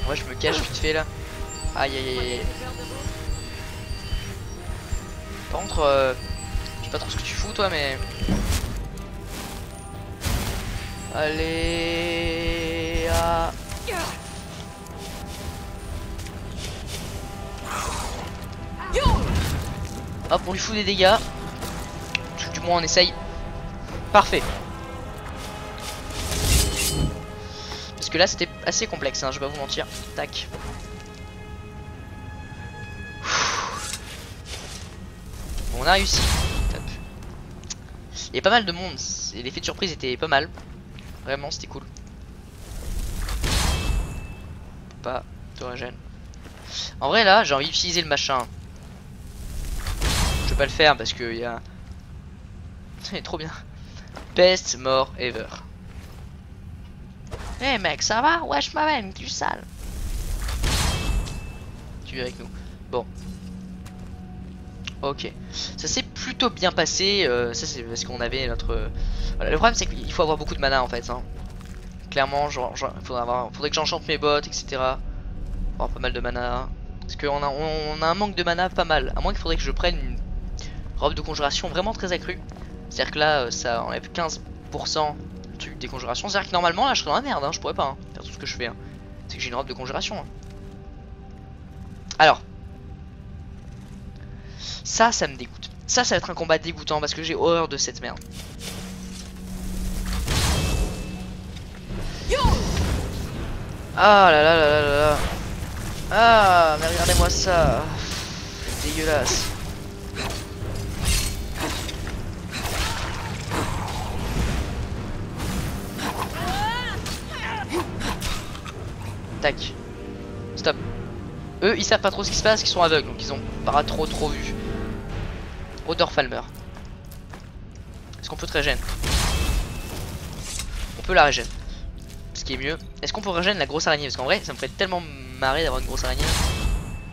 Moi je me cache vite fait là. Aïe aïe aïe. Par contre, je sais pas trop ce que tu fous toi mais... Allez... Ah. Hop, on lui fout des dégâts. Du moins on essaye. Parfait. Parce que là c'était assez complexe, hein, je vais pas vous mentir. Tac. Bon, on a réussi. Top. Il y a pas mal de monde. L'effet de surprise était pas mal. Vraiment c'était cool. Pas de régène. En vrai là j'ai envie d'utiliser le machin. Je vais pas le faire parce que il y a... C'est trop bien. Best mort ever. Eh hey mec ça va? Wesh ma même, tu sale. Tu es avec nous. Bon. Ok. Ça s'est plutôt bien passé. Ça c'est parce qu'on avait notre... Voilà, le problème c'est qu'il faut avoir beaucoup de mana en fait. Hein. Clairement, faudrait que j'enchante mes bots, etc. Avoir pas mal de mana. Parce qu'on a, on a un manque de mana pas mal. À moins qu'il faudrait que je prenne une robe de conjuration vraiment très accrue. C'est-à-dire que là, ça enlève 15% du truc des conjurations. C'est-à-dire que normalement, là, je serais dans la merde. Hein, je pourrais pas hein, faire tout ce que je fais. Hein. C'est que j'ai une robe de conjuration. Hein. Alors. Ça me dégoûte. Ça va être un combat dégoûtant parce que j'ai horreur de cette merde. Ah là là là là là là. Ah mais regardez-moi ça. Dégueulasse. Tac. Stop. Eux ils savent pas trop ce qui se passe, ils sont aveugles donc ils ont pas trop vu. Odeur Falmer. Est-ce qu'on peut te régène? On peut la régène. Ce qui est mieux. Est-ce qu'on peut régénérer la grosse araignée? Parce qu'en vrai ça me ferait tellement marrer d'avoir une grosse araignée.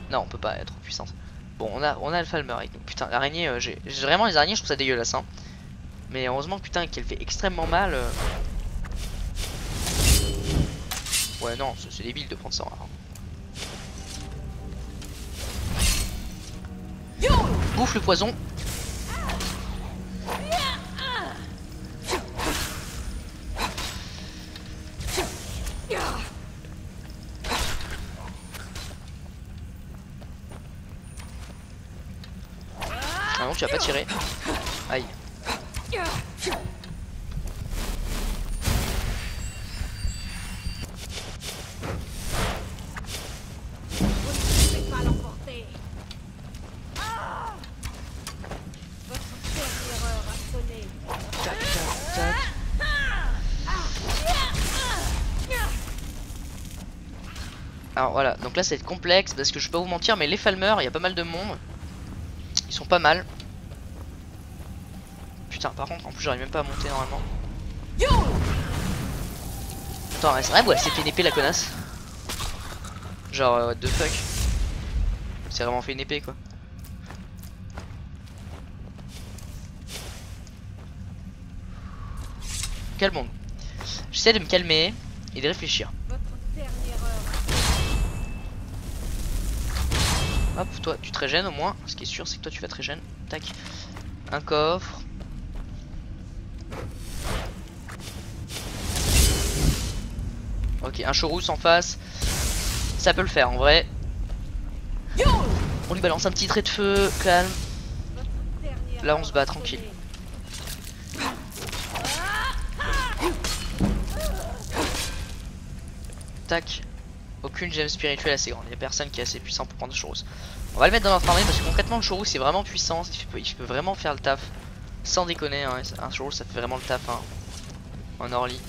Non on peut pas, elle est trop puissante. Bon on a le Falmer avec nous. Putain l'araignée, j'ai vraiment les araignées je trouve ça dégueulasse hein. Mais heureusement putain qu'elle fait extrêmement mal. Ouais non c'est débile de prendre ça hein. Bouffe le poison. Ah non, tu vas pas tirer. Aïe. Vous ne pouvez pas l'emporter. Votre dernière heure a sonné. Tac, tac, tac. Alors voilà, donc là ça va être complexe parce que je vais pas vous mentir, mais les Falmer, il y a pas mal de monde. Ils sont pas mal. Putain, par contre, en plus j'arrive même pas à monter normalement. Attends, c'est vrai, ouais, c'est fait une épée la connasse. Genre, what the fuck. C'est vraiment fait une épée quoi. Calmons. J'essaie de me calmer et de réfléchir. Votre dernière heure. Hop, toi tu te régènes au moins. Ce qui est sûr, c'est que toi tu vas te régènes. Tac. Un coffre. Ok, un Chorus en face. Ça peut le faire en vrai. On lui balance un petit trait de feu, calme. Votre dernière Là on se bat heure a tranquille. sonné. Tac. Aucune gemme spirituelle assez grande. Il n'y a personne qui est assez puissant pour prendre le Chorus. On va le mettre dans notre armée parce que concrètement le Chorus c'est vraiment puissant. Il peut vraiment faire le taf. Sans déconner, hein. Un Chorus ça fait vraiment le taf hein. En Orly.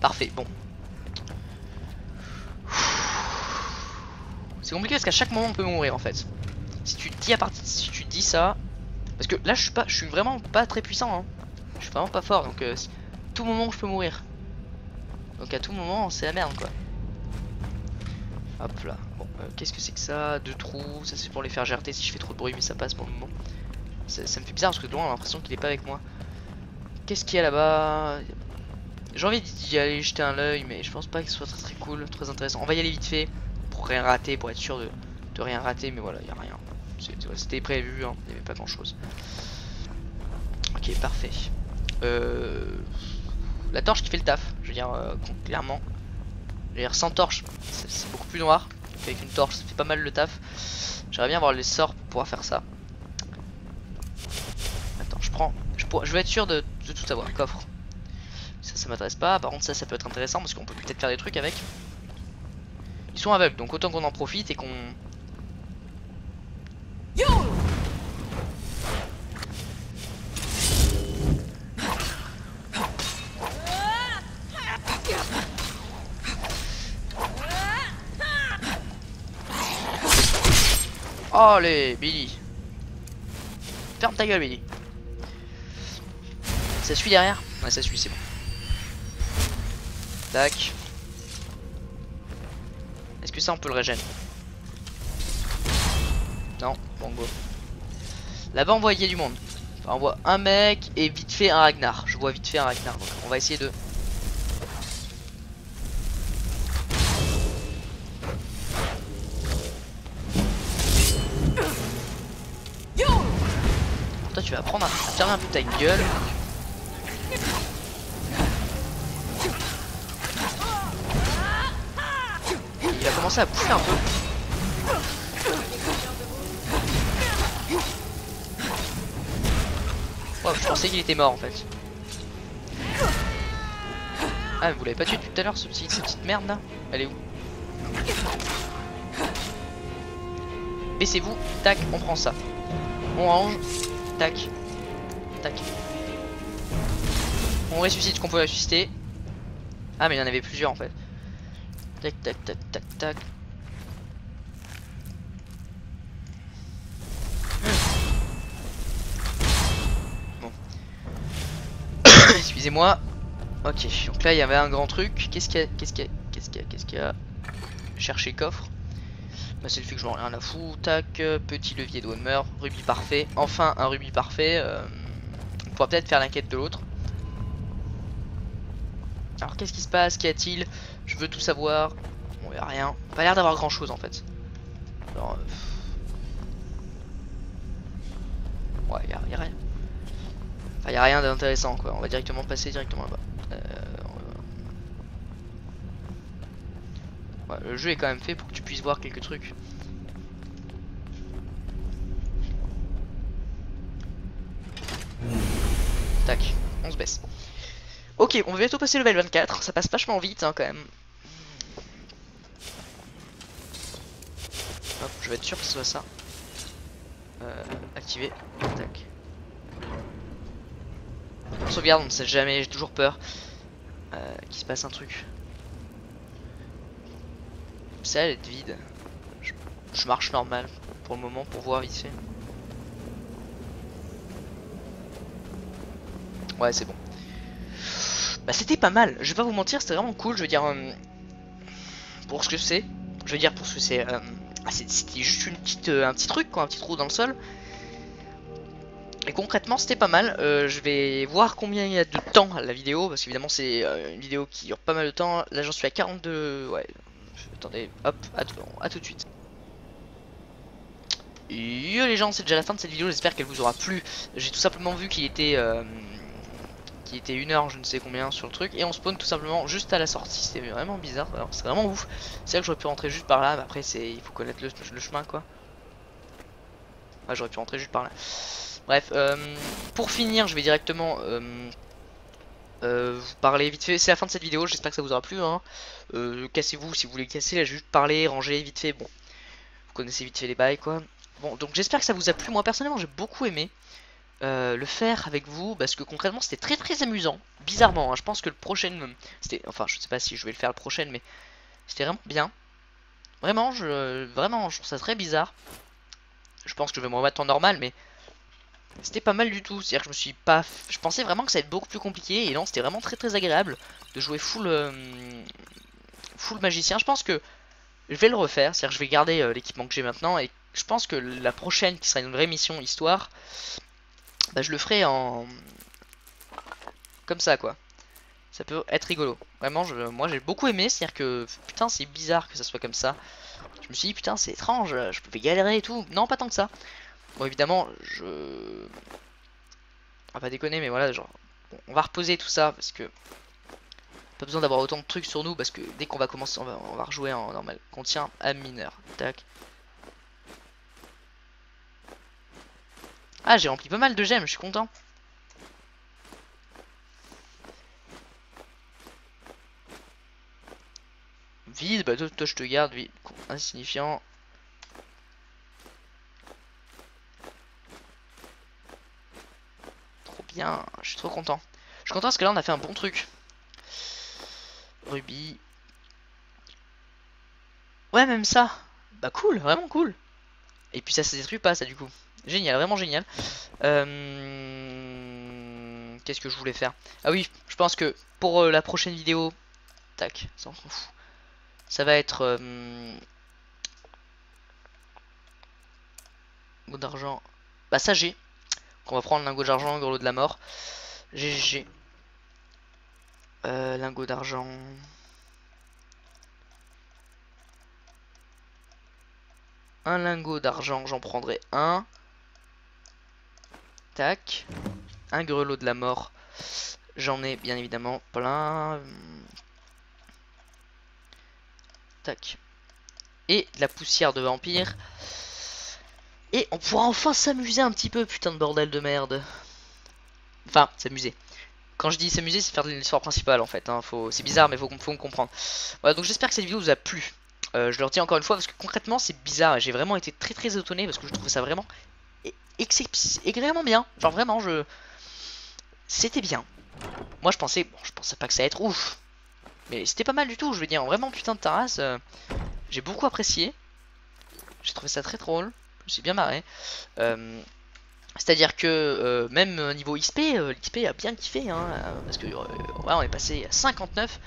Parfait, bon. C'est compliqué parce qu'à chaque moment on peut mourir en fait. Si tu te dis ça. Parce que là je suis vraiment pas très puissant hein. Je suis vraiment pas fort donc tout moment je peux mourir. Donc à tout moment c'est la merde quoi. Hop là. Bon qu'est-ce que c'est que ça? Deux trous. Ça c'est pour les faire gerter si je fais trop de bruit mais ça passe pour le moment. Ça me fait bizarre parce que de loin on a l'impression qu'il est pas avec moi. Qu'est-ce qu'il y a là-bas? J'ai envie d'y aller jeter un œil mais je pense pas que ce soit très cool, très intéressant. On va y aller vite fait pour rien rater, pour être sûr de rien rater, mais voilà, il y a rien. C'était prévu, hein, il n'y avait pas grand chose. Ok, parfait. La torche qui fait le taf, je veux dire, clairement. Je veux dire, sans torche, c'est beaucoup plus noir. Avec une torche, ça fait pas mal le taf. J'aimerais bien avoir les sorts pour pouvoir faire ça. Attends, je veux être sûr de tout avoir. Coffre. Ça m'intéresse pas. Par contre, ça peut être intéressant parce qu'on peut peut-être faire des trucs avec. Ils sont aveugles, donc autant qu'on en profite et qu'on... Oh allez, Billy. Ferme ta gueule, Billy. Ça suit derrière? Ouais, ça suit, c'est bon. Tac. Est-ce que ça on peut le régénérer? Non, bon go. Là-bas on voit il y a du monde. Enfin, on voit un mec et vite fait un Ragnar. Je vois vite fait un Ragnar. Donc on va essayer de... Toi tu vas apprendre à fermer un peu ta gueule. Et il va commencer à bouffer un peu. Oh, je pensais qu'il était mort en fait. Ah mais vous l'avez pas tué depuis tout à l'heure cette petite merde là? Elle est où? Baissez-vous, tac, on prend ça. On range, tac, tac. On ressuscite ce qu'on peut ressusciter. Ah mais il y en avait plusieurs en fait. Tac, tac, tac, tac, tac. Bon. Excusez-moi. Ok, donc là il y avait un grand truc. Qu'est-ce qu'il y a? Chercher coffre. Bah, c'est le fait que je m'en ai rien à foutre. Tac, petit levier de Homer, rubis parfait. Enfin un rubis parfait. On pourra peut-être faire l'enquête de l'autre. Alors qu'est-ce qui se passe? Qu'y a-t-il? Je veux tout savoir. Bon, y a rien. Pas l'air d'avoir grand chose en fait. Alors, ouais, y a rien. Enfin, y a rien d'intéressant quoi. On va directement passer directement là-bas. Ouais, le jeu est quand même fait pour que tu puisses voir quelques trucs. Tac, on se baisse. Ok, on va bientôt passer level 24, ça passe vachement vite hein, quand même. Hop, je vais être sûr que ce soit ça. Activé. Tac. On sauvegarde, on ne sait jamais, j'ai toujours peur qu'il se passe un truc. Ça elle est vide. Je marche normal pour le moment pour voir vite fait. Ouais c'est bon. Bah c'était pas mal, je vais pas vous mentir, c'était vraiment cool, je veux dire pour ce que c'est. Je veux dire pour ce que c'est. C'était juste un petit truc quoi, un petit trou dans le sol. Et concrètement c'était pas mal. Je vais voir combien il y a de temps à la vidéo, parce qu'évidemment c'est une vidéo qui dure pas mal de temps. Là j'en suis à 42. Ouais. Attendez, hop, à tout de suite. Yo les gens, c'est déjà la fin de cette vidéo, j'espère qu'elle vous aura plu. J'ai tout simplement vu qu'il était 1h je ne sais combien sur le truc, et on spawn tout simplement juste à la sortie. C'est vraiment bizarre, c'est vraiment ouf. C'est vrai que j'aurais pu rentrer juste par là, mais après il faut connaître le chemin quoi. Ouais, j'aurais pu rentrer juste par là. Bref, pour finir je vais directement vous parler vite fait. C'est la fin de cette vidéo, j'espère que ça vous aura plu hein. Cassez-vous si vous voulez casser, là juste parler, ranger vite fait. Bon, vous connaissez vite fait les bails quoi. Bon, donc j'espère que ça vous a plu. Moi personnellement j'ai beaucoup aimé le faire avec vous, parce que concrètement c'était très amusant. Bizarrement hein, je pense que le prochain c'était, enfin je sais pas si je vais le faire le prochain, mais c'était vraiment bien. Vraiment je trouve ça très bizarre. Je pense que je vais me remettre en normal, mais c'était pas mal du tout. C'est à dire que je pensais vraiment que ça allait être beaucoup plus compliqué, et non c'était vraiment très agréable de jouer full magicien. Je pense que je vais le refaire, c'est à dire que je vais garder l'équipement que j'ai maintenant, et je pense que la prochaine qui sera une vraie mission histoire, bah je le ferai en comme ça quoi. Ça peut être rigolo. Vraiment moi j'ai beaucoup aimé, c'est à dire que putain c'est bizarre que ça soit comme ça. Je me suis dit putain c'est étrange, je pouvais galérer et tout. Non pas tant que ça. Bon évidemment on va pas déconner, mais voilà genre bon, on va reposer tout ça parce que pas besoin d'avoir autant de trucs sur nous, parce que dès qu'on va commencer on va rejouer en normal. Contient âme mineur. Tac. Ah j'ai rempli pas mal de gemmes, je suis content. Vide, bah toi je te garde, vide. Insignifiant. Trop bien, je suis trop content. Je suis content parce que là on a fait un bon truc. Rubis. Ouais même ça. Bah cool, vraiment cool. Et puis ça se détruit pas ça du coup. Génial, vraiment génial. Qu'est-ce que je voulais faire? Ah oui, je pense que pour la prochaine vidéo, tac, ça on s'en fout. Ça va être lingot d'argent. Bah ça j'ai. Donc on va prendre lingot d'argent, grelot de la mort. GG. Lingot d'argent. Un lingot d'argent, j'en prendrai un. Tac. Un grelot de la mort. J'en ai bien évidemment plein. Tac. Et de la poussière de vampire. Et on pourra enfin s'amuser un petit peu, putain de bordel de merde. Enfin, s'amuser. Quand je dis s'amuser, c'est faire de l'histoire principale en fait. Hein. C'est bizarre, mais faut me comprendre. Voilà, donc j'espère que cette vidéo vous a plu. Je le redis encore une fois parce que concrètement c'est bizarre. J'ai vraiment été très étonné parce que je trouve ça vraiment extrêmement bien. Genre vraiment, c'était bien. Moi je pensais pas que ça allait être ouf. Mais c'était pas mal du tout, je veux dire. Vraiment putain de ta race. J'ai beaucoup apprécié. J'ai trouvé ça très drôle. Je me suis bien marré. C'est-à-dire que même niveau XP, l'XP a bien kiffé. Hein, parce que ouais, on est passé à 59.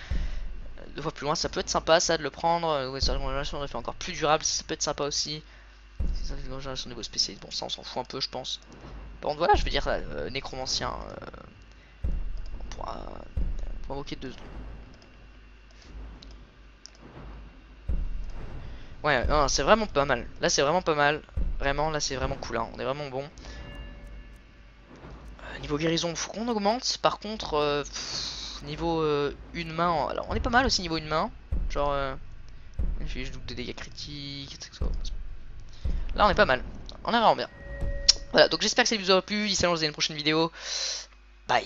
Deux fois plus loin, ça peut être sympa ça de le prendre. Ouais, ça aurait fait encore plus durable, ça peut être sympa aussi. Génération niveau spécialiste, bon ça on s'en fout un peu je pense. Par contre voilà, je veux dire nécromancien, on pourra invoquer deux. Ouais, c'est vraiment pas mal. Là c'est vraiment pas mal. Vraiment là c'est vraiment cool, hein. On est vraiment bon. Niveau guérison, faut qu'on augmente. Par contre, niveau une main, alors on est pas mal aussi niveau une main. Genre, je doute des dégâts critiques, etc. Là on est pas mal. On est vraiment bien. Voilà, donc j'espère que ça vous aura plu. D'ici là on se voit dans une prochaine vidéo. Bye.